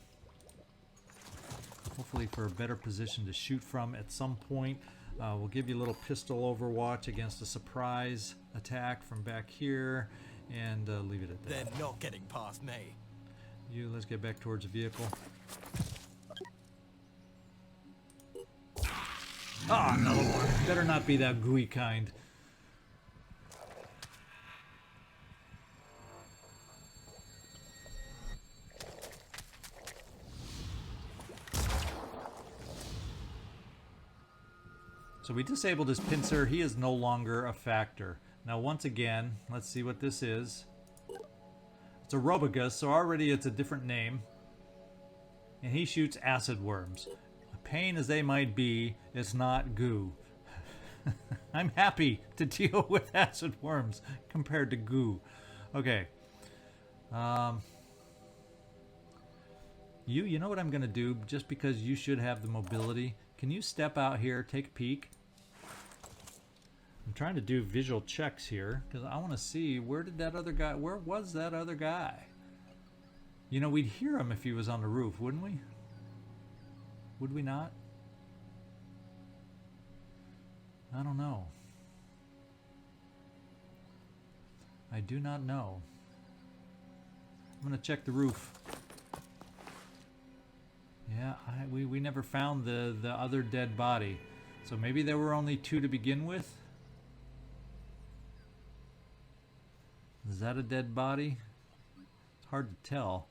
hopefully for a better position to shoot from at some point. We'll give you a little pistol overwatch against a surprise attack from back here, and leave it at that. They're not getting past me. Let's get back towards the vehicle. Ah, another one. Better not be that gooey kind. So we disabled his pincer. He is no longer a factor. Now once again, let's see what this is. It's a Robogus, so already it's a different name. And he shoots acid worms. Pain as they might be, it's not goo. I'm happy to deal with acid worms compared to goo. Okay. You know what I'm going to do, just because you should have the mobility. Can you step out here, take a peek? I'm trying to do visual checks here because I want to see where was that other guy? You know, we'd hear him if he was on the roof, wouldn't we? Would we not? I don't know. I do not know. I'm gonna check the roof. Yeah, we never found the other dead body. So maybe there were only 2 to begin with? Is that a dead body? It's hard to tell.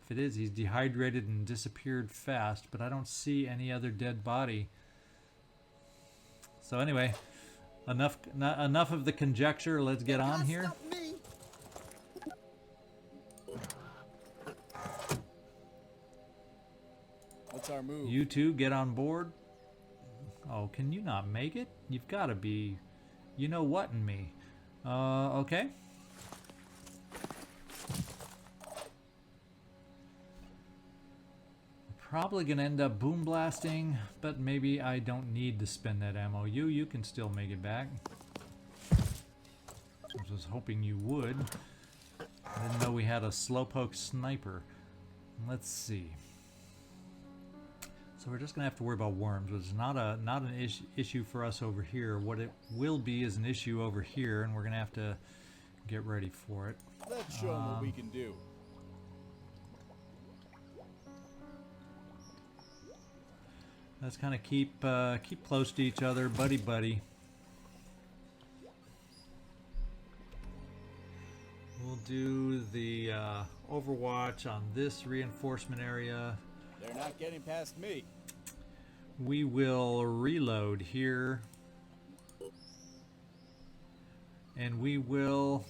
If it is, he's dehydrated and disappeared fast, but I don't see any other dead body. So anyway, enough of the conjecture. Let's get on here. What's our move? You two get on board. Oh, can you not make it? You've got to be, you know what in me. Okay. Probably gonna end up boom blasting, but maybe I don't need to spend that ammo. You can still make it back. I was hoping you would. I didn't know we had a slowpoke sniper. Let's see. So we're just gonna have to worry about worms, which is not an issue for us over here. What it will be is an issue over here, and we're gonna have to get ready for it. Let's show them what we can do. Let's kind of keep close to each other, buddy. We'll do the overwatch on this reinforcement area. They're not getting past me. We will reload here, and we will.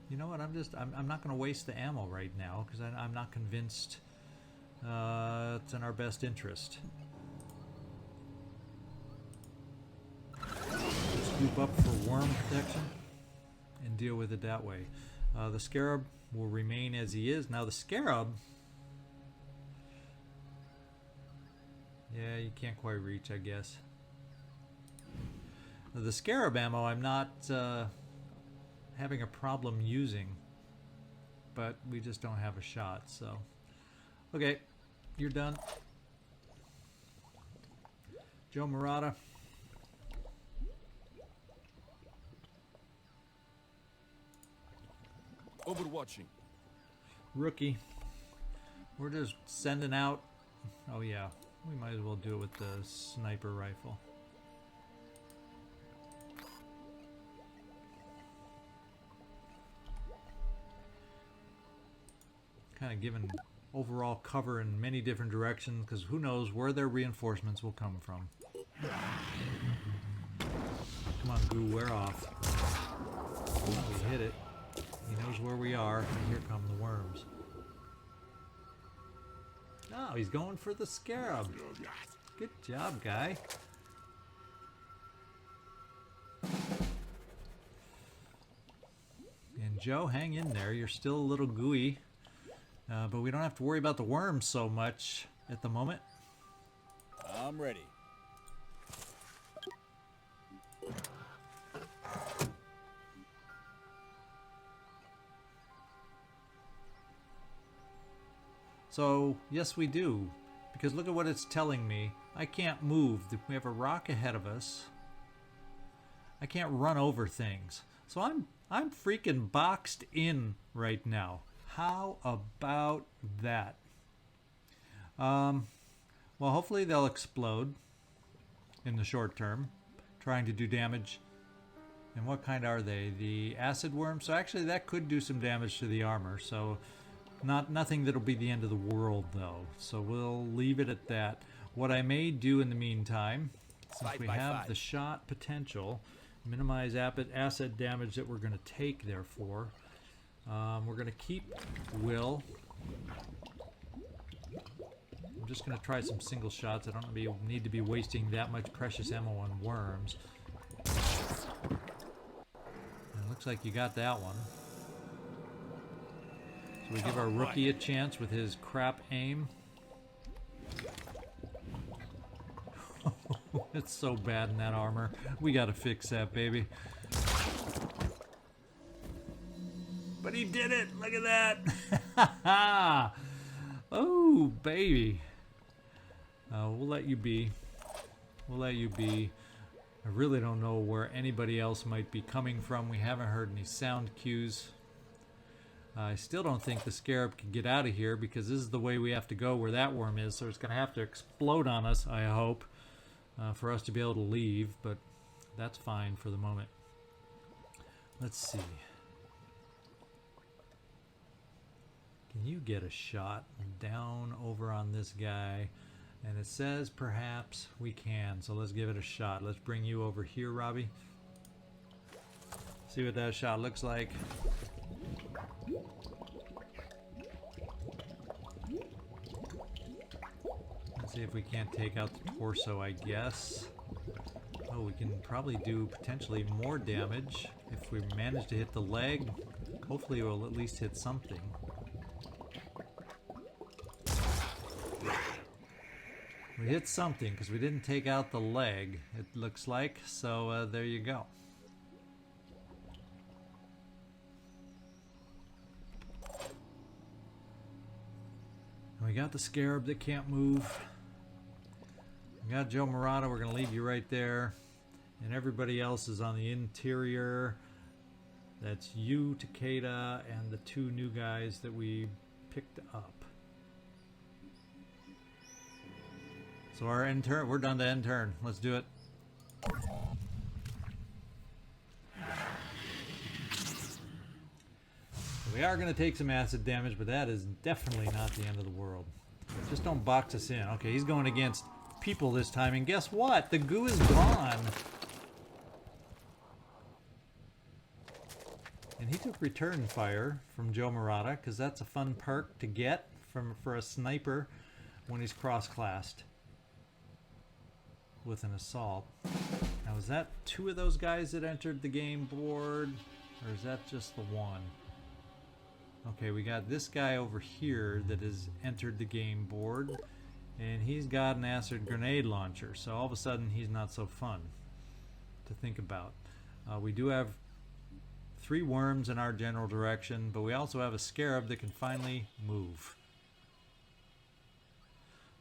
You know what? I'm not going to waste the ammo right now because I'm not convinced. It's in our best interest. Scoop up for worm protection and deal with it that way. The scarab will remain as he is. Now the scarab, yeah, you can't quite reach, I guess. The scarab ammo I'm not having a problem using, but we just don't have a shot, so. Okay, you're done. Joe Murata. Overwatching. Rookie. We're just sending out. Oh yeah, we might as well do it with the sniper rifle. Kind of giving overall cover in many different directions, because who knows where their reinforcements will come from. Come on, Goo, wear off. We hit it. He knows where we are, and here come the worms. Oh, he's going for the scarab. Good job, guy. And Joe, hang in there. You're still a little gooey. But we don't have to worry about the worms so much at the moment. I'm ready. So, yes we do. Because look at what it's telling me. I can't move. We have a rock ahead of us. I can't run over things. So I'm freaking boxed in right now. How about that? Well, hopefully they'll explode in the short term, trying to do damage. And what kind are they? The acid worms? So actually that could do some damage to the armor. So nothing that'll be the end of the world, though. So we'll leave it at that. What I may do in the meantime, since we have the shot potential, minimize acid damage that we're going to take, therefore. We're going to keep Will. I'm just going to try some single shots. I don't need to be wasting that much precious ammo on worms. And it looks like you got that one. So we give our rookie a chance with his crap aim. It's so bad in that armor. We got to fix that, baby. But he did it! Look at that! Oh, baby. We'll let you be. We'll let you be. I really don't know where anybody else might be coming from. We haven't heard any sound cues. I still don't think the scarab can get out of here because this is the way we have to go where that worm is. So it's going to have to explode on us, I hope, for us to be able to leave. But that's fine for the moment. Let's see. Can you get a shot down over on this guy? And it says perhaps we can. So let's give it a shot. Let's bring you over here, Robbie. See what that shot looks like. Let's see if we can't take out the torso, I guess. Oh, we can probably do potentially more damage if we manage to hit the leg. Hopefully we'll at least hit something. We hit something because we didn't take out the leg, it looks like. So there you go. We got the scarab that can't move. We got Joe Murata. We're going to leave you right there. And everybody else is on the interior. That's you, Takeda, and the two new guys that we picked up. So our end turn, we're done to end turn. Let's do it. We are going to take some acid damage, but that is definitely not the end of the world. Just don't box us in. Okay, he's going against people this time, and guess what? The goo is gone. And he took return fire from Joe Murata, because that's a fun perk to get for a sniper when he's cross-classed with an assault. Now, is that two of those guys that entered the game board, or is that just the one? Okay, we got this guy over here that has entered the game board, and he's got an acid grenade launcher, so all of a sudden he's not so fun to think about. We do have 3 worms in our general direction, but we also have a scarab that can finally move.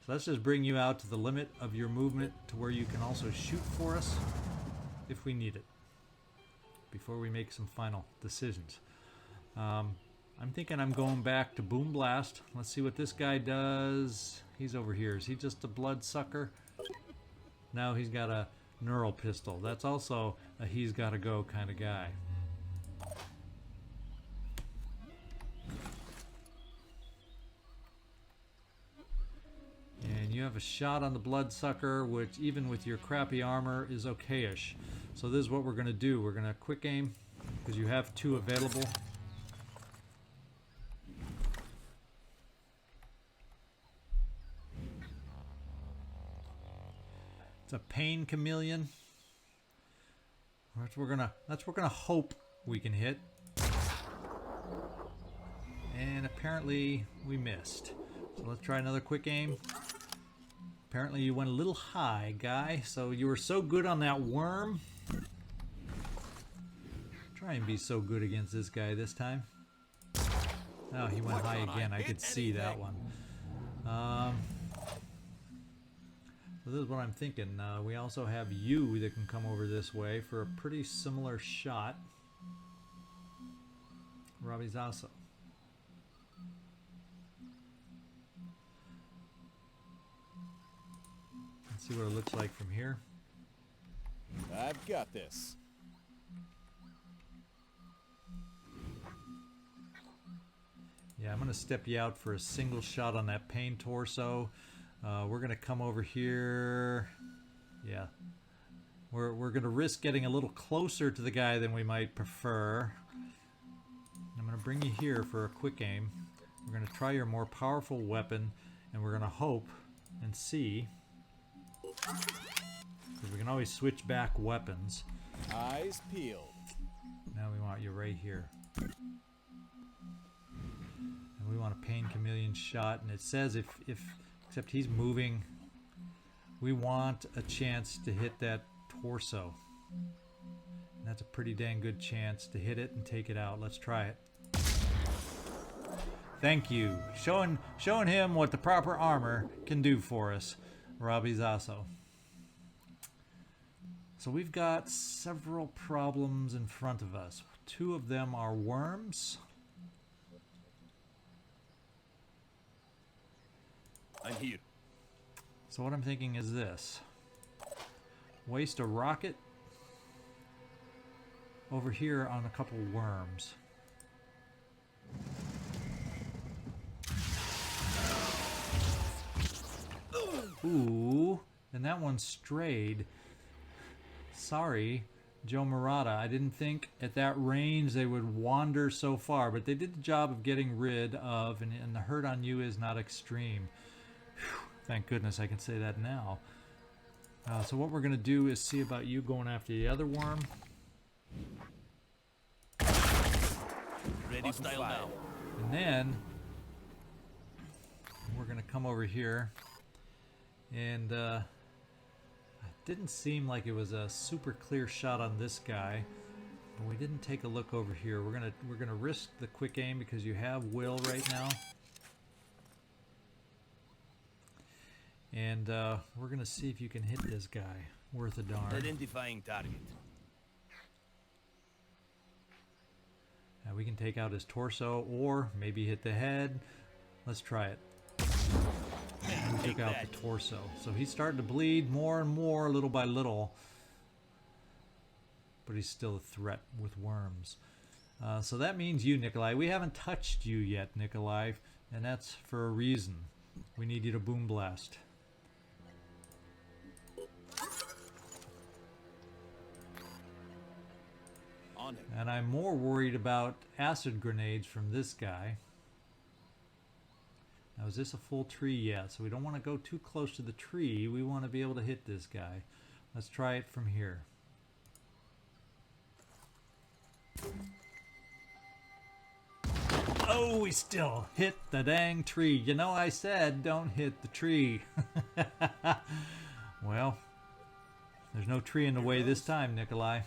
So let's just bring you out to the limit of your movement to where you can also shoot for us if we need it before we make some final decisions. I'm thinking I'm going back to Boom Blast. Let's see what this guy does. He's over here. Is he just a bloodsucker? No, he's got a neural pistol. That's also a he's got to go kind of guy. And you have a shot on the bloodsucker, which even with your crappy armor is okay-ish. So this is what we're going to do. We're going to quick aim because you have 2 available. It's a pain chameleon. That's what we're gonna hope we can hit. And apparently we missed. So let's try another quick aim. Apparently you went a little high, guy. So you were so good on that worm. Try and be so good against this guy this time. Oh, he went high again. I could see that one. So this is what I'm thinking. We also have you that can come over this way for a pretty similar shot. Robbie Zasso. Let's see what it looks like from here. I've got this. Yeah, I'm going to step you out for a single shot on that pain torso. We're going to come over here. Yeah. We're going to risk getting a little closer to the guy than we might prefer. I'm going to bring you here for a quick aim. We're going to try your more powerful weapon, and we're going to hope and see. Because we can always switch back weapons. Eyes peeled. Now we want you right here. And we want a pain chameleon shot, and it says if except he's moving, we want a chance to hit that torso. And that's a pretty dang good chance to hit it and take it out. Let's try it. Thank you. Showing him what the proper armor can do for us. Robbie Zasso. So we've got several problems in front of us. Two of them are worms. I'm here. So what I'm thinking is this. Waste a rocket over here on a couple worms. Ooh, and that one strayed. Sorry, Joe Murata. I didn't think at that range they would wander so far, but they did the job of getting rid of, and the hurt on you is not extreme. Whew, thank goodness I can say that now. So what we're going to do is see about you going after the other worm. Ready style now. And then we're going to come over here. And it didn't seem like it was a super clear shot on this guy, but we didn't take a look over here. We're gonna risk the quick aim because you have will right now, and we're gonna see if you can hit this guy. Worth a darn. Identifying target. We can take out his torso or maybe hit the head. Let's try it. And we took out the torso. So he's starting to bleed more and more, little by little. But he's still a threat with worms. So that means you, Nikolai. We haven't touched you yet, Nikolai. And that's for a reason. We need you to boom blast. On him. And I'm more worried about acid grenades from this guy. Now, is this a full tree? Yeah, so we don't want to go too close to the tree. We want to be able to hit this guy. Let's try it from here. Oh, we still hit the dang tree. You know, I said don't hit the tree. Well, there's no tree in the way this time, Nikolai.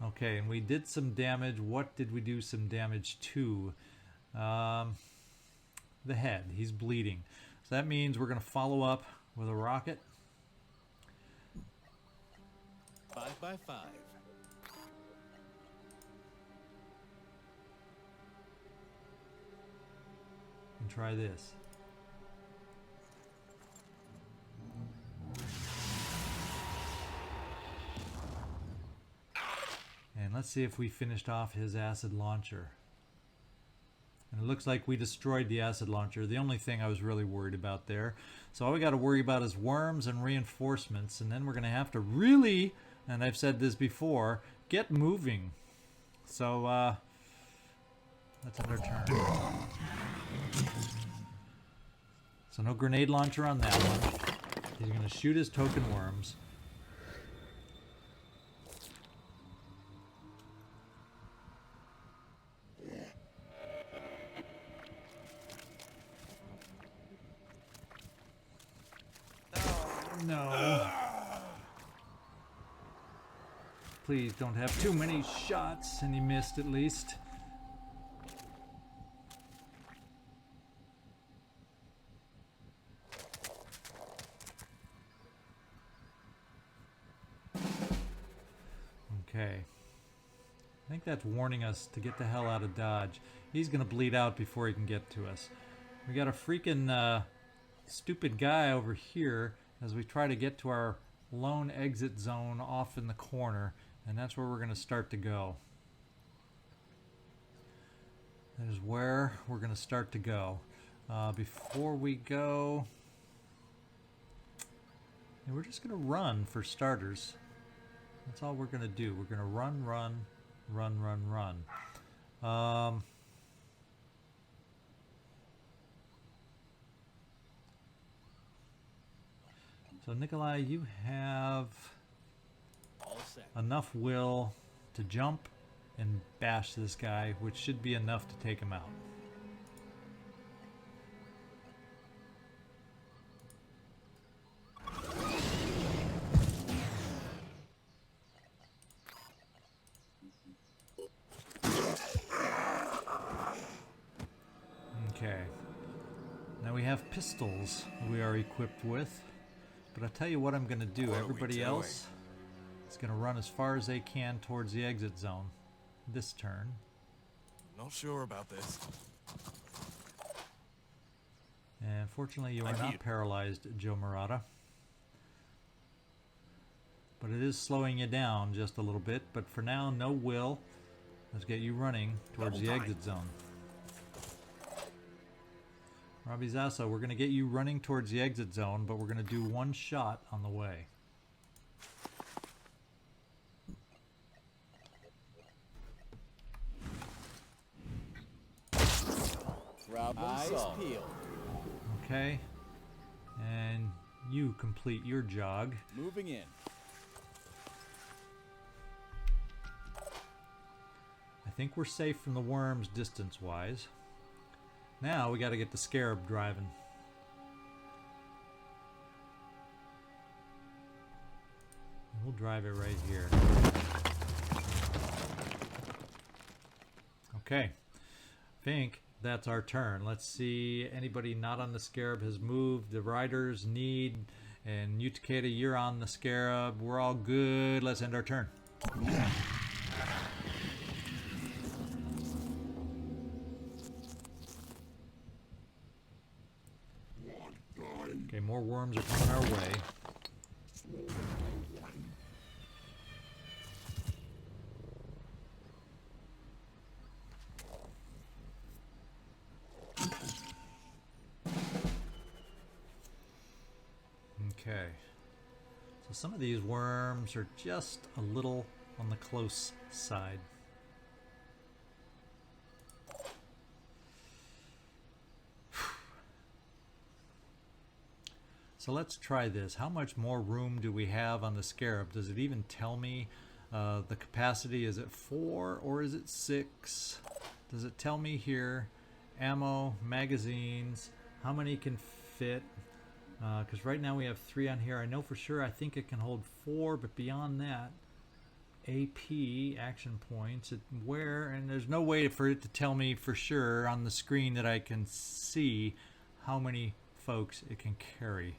Okay, and we did some damage. What did we do some damage to? The head. He's bleeding. So that means we're going to follow up with a rocket. 5 by 5. And try this. And let's see if we finished off his acid launcher. And it looks like we destroyed the acid launcher. The only thing I was really worried about there. So all we got to worry about is worms and reinforcements. And then we're going to have to really, and I've said this before, get moving. So that's our turn. So no grenade launcher on that one. He's going to shoot his token worms. No. Please don't have too many shots, and he missed at least. Okay. I think that's warning us to get the hell out of Dodge. He's gonna bleed out before he can get to us. We got a freaking stupid guy over here as we try to get to our lone exit zone off in the corner, and that's where we're going to start to go. That is where we're going to start to go. Before we go, we're just going to run for starters. That's all we're going to do. We're going to run, run, run, run, run. So Nikolai, you have All set. enough will to jump and bash this guy, which should be enough to take him out. Now we have pistols we are equipped with. But I'll tell you what I'm going to do. What are we Everybody doing? else is going to run as far as they can towards the exit zone this turn. Not sure about this. And fortunately you are I'm not here. paralyzed, Joe Murata. But it is slowing you down just a little bit. But for now, no will. Let's get you running towards Double the time. exit zone. Robbie Zasso, we're going to get you running towards the exit zone, but we're going to do one shot on the way. Eyes peeled. Okay. And you complete your jog. Moving in. I think we're safe from the worms distance-wise. Now we got to get the scarab driving. We'll drive it right here. Okay. Think that's our turn. Let's see. Anybody not on the scarab has moved. The riders need. And Utakeda, you're on the scarab. We're all good. Let's end our turn. Okay, more worms are coming our way. Okay. So some of these worms are just a little on the close side. So let's try this. How much more room do we have on the scarab? Does it even tell me the capacity? Is it 4 or is it 6? Does it tell me here? Ammo, magazines, how many can fit? Because right now we have 3 on here. I know for sure I think it can hold 4, but beyond that, AP, action points, where, and there's no way for it to tell me for sure on the screen that I can see how many folks it can carry.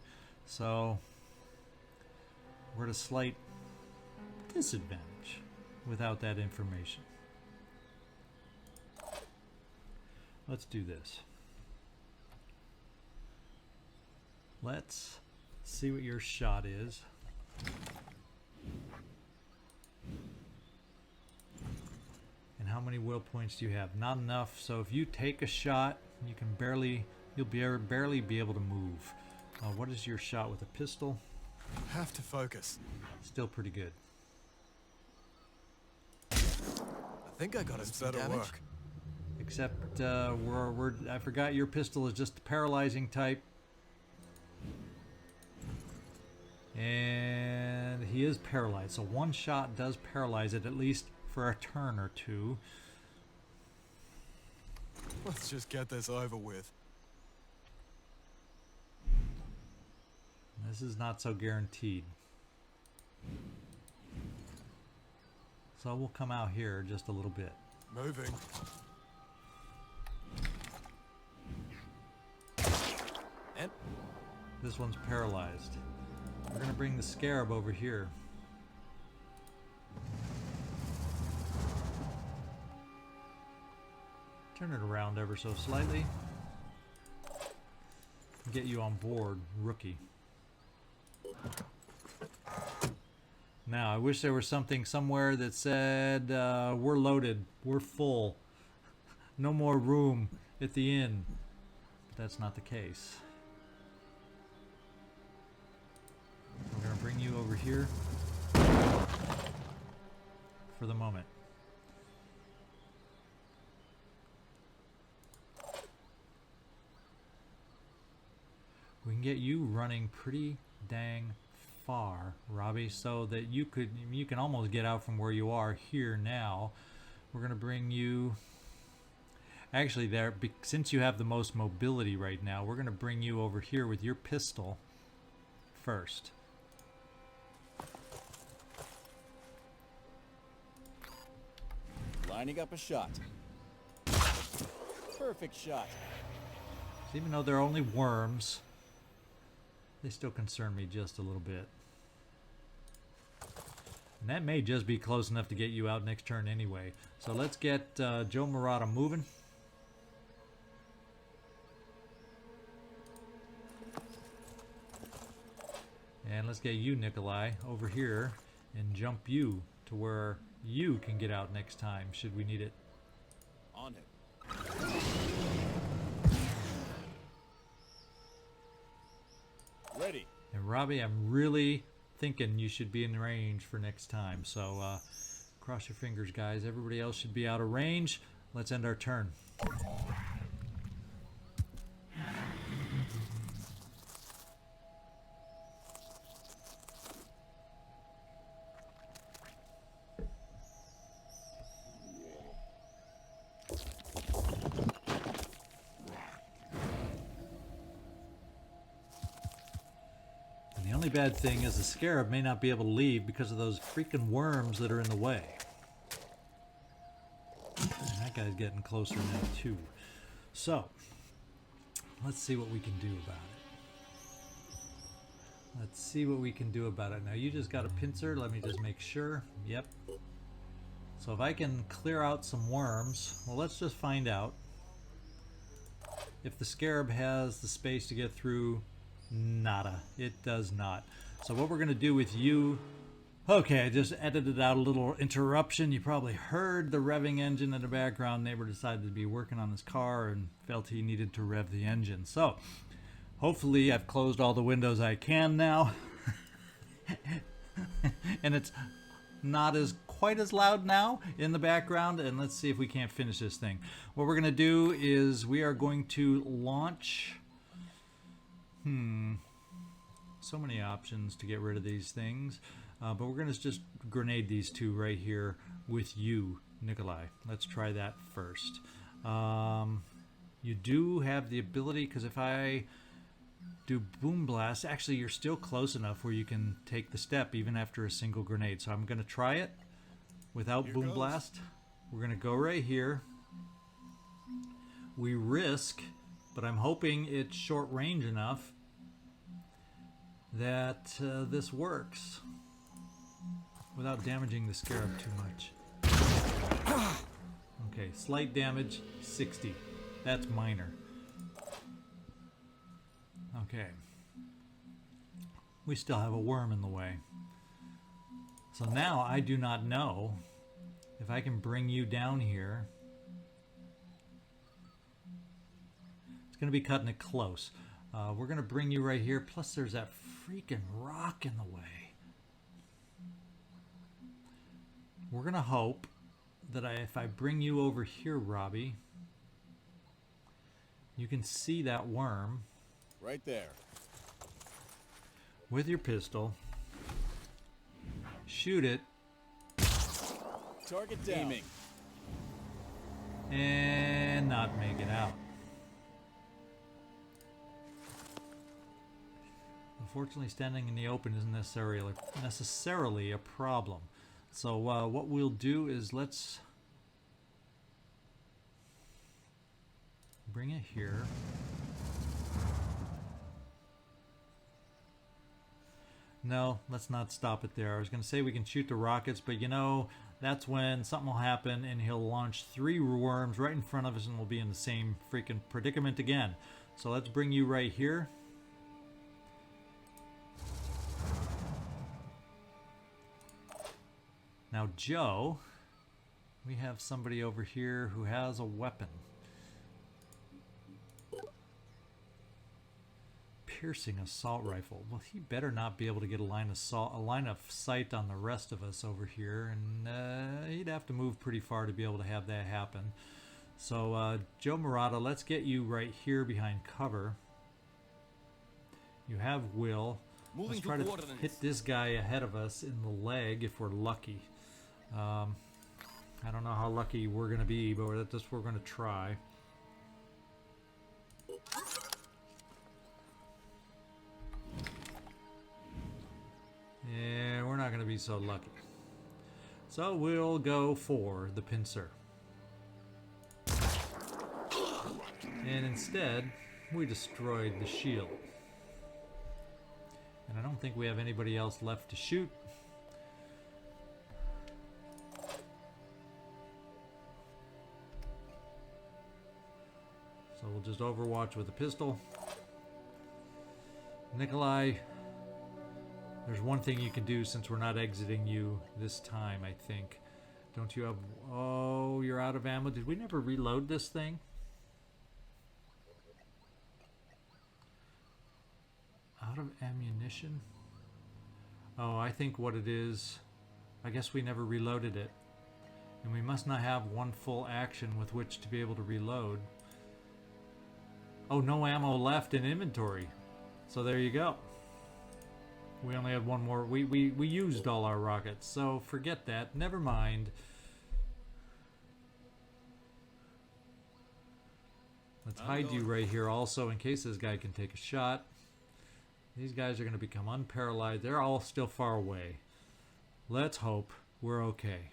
So we're at a slight disadvantage without that information. Let's do this. Let's see what your shot is. And how many will points do you have? Not enough. So if you take a shot, you can barely be able to move. What is your shot with a pistol? Have to focus. Still pretty good. I think I got it. Better work. Except I forgot your pistol is just the paralyzing type. And he is paralyzed. So one shot does paralyze it, at least for a turn or two. Let's just get this over with. This is not so guaranteed. So we'll come out here just a little bit. Moving. And This one's paralyzed. We're going to bring the scarab over here. Turn it around ever so slightly. Get you on board, rookie. Now, I wish there was something somewhere that said, we're loaded, we're full, no more room at the inn. But that's not the case. We're going to bring you over here for the moment. We can get you running pretty dang far, Robbie, so that you can almost get out from where you are here now. We're going to bring you actually since you have the most mobility right now, we're going to bring you over here with your pistol first. Lining up a shot. Perfect shot. Even though they're only worms, they still concern me just a little bit. And that may just be close enough to get you out next turn anyway. So let's get Joe Murata moving. And let's get you, Nikolai, over here and jump you to where you can get out next time, should we need it. On it. Ready. And Robbie, I'm really thinking you should be in range for next time. So cross your fingers, guys. Everybody else should be out of range. Let's end our turn. The only bad thing is the scarab may not be able to leave because of those freaking worms that are in the way. And that guy's getting closer now too. So, let's see what we can do about it. Let's see what we can do about it. Now you just got a pincer, let me just make sure. Yep. So if I can clear out some worms, well, let's just find out if the scarab has the space to get through. Nada. It does not. So what we're going to do with you... Okay, I just edited out a little interruption. You probably heard the revving engine in the background. Neighbor decided to be working on his car and felt he needed to rev the engine. So, hopefully I've closed all the windows I can now. And it's not as quite as loud now in the background. And let's see if we can't finish this thing. What we're going to do is we are going to launch... So many options to get rid of these things. But we're going to just grenade these two right here with you, Nikolai. Let's try that first. You do have the ability, because if I do Boom Blast, actually you're still close enough where you can take the step even after a single grenade. So I'm going to try it without Here Boom goes. Blast. We're going to go right here. We risk, but I'm hoping it's short range enough that this works without damaging the scarab too much. Okay, slight damage, 60. That's minor. Okay. We still have a worm in the way. So now I do not know if I can bring you down here. It's going to be cutting it close. We're going to bring you right here. Plus there's that freaking rock in the way. We're going to hope that if I bring you over here, Robbie, you can see that worm. Right there. With your pistol. Shoot it. Target down. Aiming. And not make it out. Unfortunately, standing in the open isn't necessarily a problem. So what we'll do is let's bring it here. No, let's not stop it there. I was going to say we can shoot the rockets, but you know, that's when something will happen and he'll launch 3 worms right in front of us and we'll be in the same freaking predicament again. So let's bring you right here. Now, Joe, we have somebody over here who has a weapon. Piercing assault rifle. Well, he better not be able to get a line of sight on the rest of us over here, and he'd have to move pretty far to be able to have that happen. So, Joe Murata, let's get you right here behind cover. You have Will. Let's try to hit this guy ahead of us in the leg if we're lucky. I don't know how lucky we're going to be, but that's what we're going to try. Yeah, we're not going to be so lucky. So we'll go for the pincer. And instead, we destroyed the shield. And I don't think we have anybody else left to shoot. So we'll just overwatch with a pistol. Nikolai, there's one thing you can do since we're not exiting you this time, I think. Don't you have... Oh, you're out of ammo. Did we never reload this thing? Out of ammunition? Oh, I think what it is... I guess we never reloaded it. And we must not have one full action with which to be able to reload. Oh, no ammo left in inventory. So there you go. We only had one more. We used all our rockets, so forget that. Never mind. Let's hide you right here also in case this guy can take a shot. These guys are going to become unparalyzed. They're all still far away. Let's hope we're okay.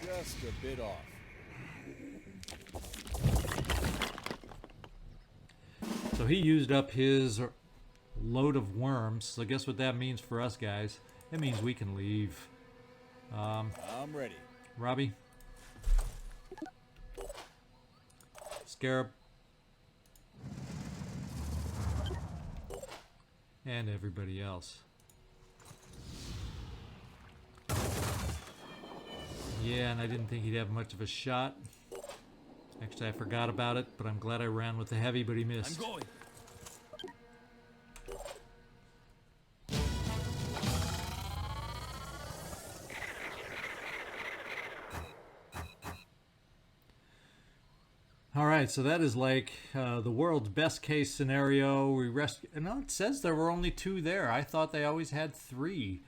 Just a bit off. So he used up his load of worms. So guess what that means for us guys? It means we can leave. I'm ready. Robbie. Scarab. And everybody else. Yeah, and I didn't think he'd have much of a shot. Actually, I forgot about it, but I'm glad I ran with the heavy, but he missed. I'm going. All right, so that is like the world's best case scenario. We rescue. No, it says there were only 2 there. I thought they always had 3,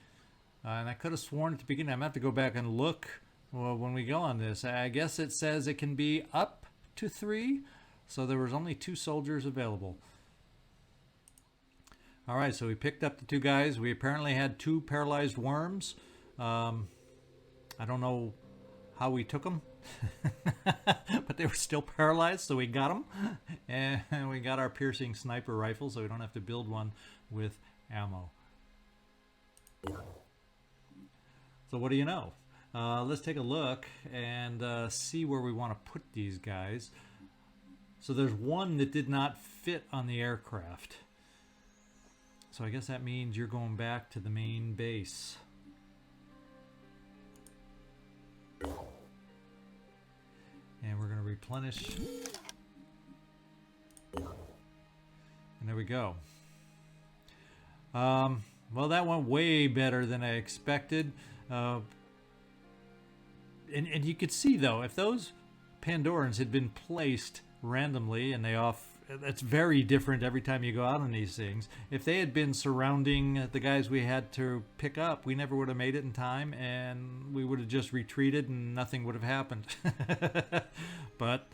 and I could have sworn at the beginning. I'm gonna have to go back and look when we go on this. I guess it says it can be up to 3, so there was only 2 soldiers available. All right, so we picked up the 2 guys. We apparently had 2 paralyzed worms. I don't know how we took them. But they were still paralyzed, so we got them, and we got our piercing sniper rifle, so we don't have to build one with ammo. So what do you know? Let's take a look and see where we want to put these guys. So there's one that did not fit on the aircraft, so I guess that means you're going back to the main base. And we're going to replenish. And there we go. Well, that went way better than I expected. And you could see, though, if those Pandorans had been placed randomly, and it's very different every time you go out on these things. If they had been surrounding the guys we had to pick up, we never would have made it in time, and we would have just retreated and nothing would have happened. But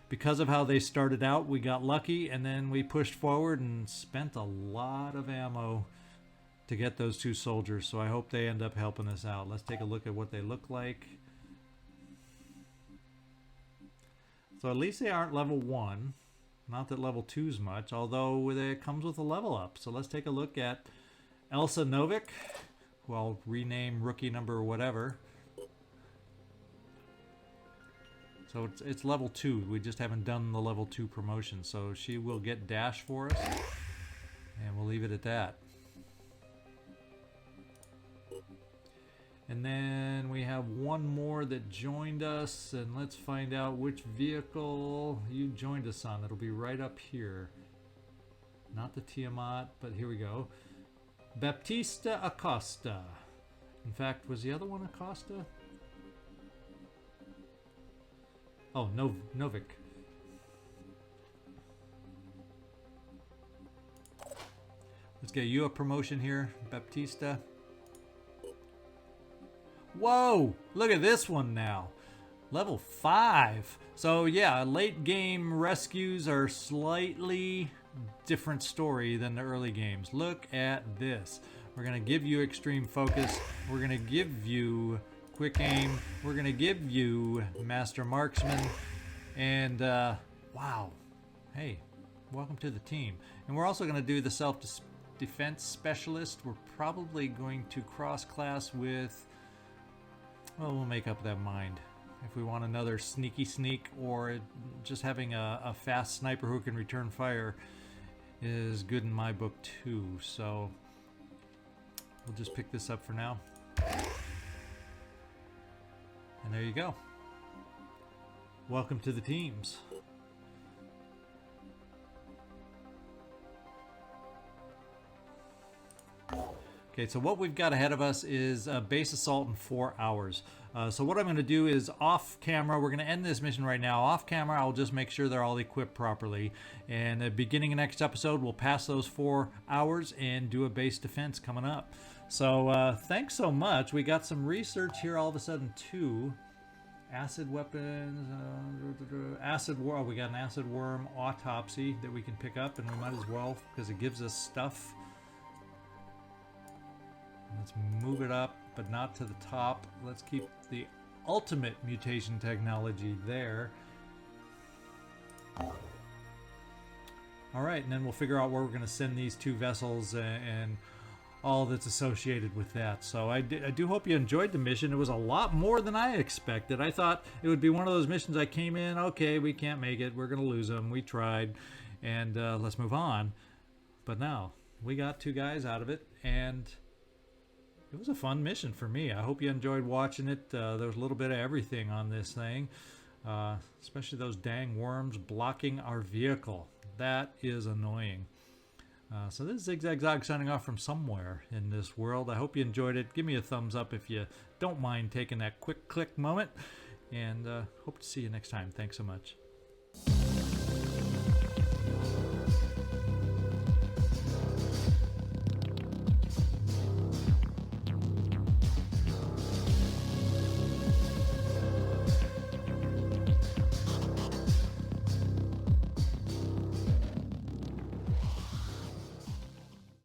because of how they started out, we got lucky, and then we pushed forward and spent a lot of ammo to get those 2 soldiers, so I hope they end up helping us out. Let's take a look at what they look like. So at least they aren't level 1. Not that level 2's much, although it comes with a level up. So let's take a look at Elsa Novik, who I'll rename rookie number whatever. So it's level 2. We just haven't done the level 2 promotion. So she will get dash for us, and we'll leave it at that. And then we have one more that joined us, and let's find out which vehicle you joined us on. It'll be right up here. Not the Tiamat, but here we go. Baptista Acosta. In fact, was the other one Acosta? Oh, Novik. Let's get you a promotion here, Baptista. Whoa, look at this one now. Level 5. So yeah, late game rescues are slightly different story than the early games. Look at this. We're going to give you extreme focus. We're going to give you quick aim. We're going to give you master marksman. And wow. Hey, welcome to the team. And we're also going to do the self-defense specialist. We're probably going to cross-class with, well, we'll make up that mind. If we want another sneaky sneak, or just having a fast sniper who can return fire is good in my book too. So we'll just pick this up for now. And there you go. Welcome to the teams. Okay, so what we've got ahead of us is a base assault in 4 hours. So what I'm going to do is off camera, we're going to end this mission right now. Off camera, I'll just make sure they're all equipped properly. And at the beginning of next episode, we'll pass those 4 hours and do a base defense coming up. So thanks so much. We got some research here all of a sudden too. Acid weapons, acid worm. We got an acid worm autopsy that we can pick up, and we might as well because it gives us stuff. Let's move it up, but not to the top. Let's keep the ultimate mutation technology there. All right, and then we'll figure out where we're going to send these 2 vessels and all that's associated with that. So I do hope you enjoyed the mission. It was a lot more than I expected. I thought it would be one of those missions I came in, okay, we can't make it. We're going to lose them. We tried, and let's move on. But now, we got 2 guys out of it, and it was a fun mission for me. I hope you enjoyed watching it. There was a little bit of everything on this thing, especially those dang worms blocking our vehicle. That is annoying. So this is ZigZagZog signing off from somewhere in this world. I hope you enjoyed it. Give me a thumbs up if you don't mind taking that quick click moment. And hope to see you next time. Thanks so much.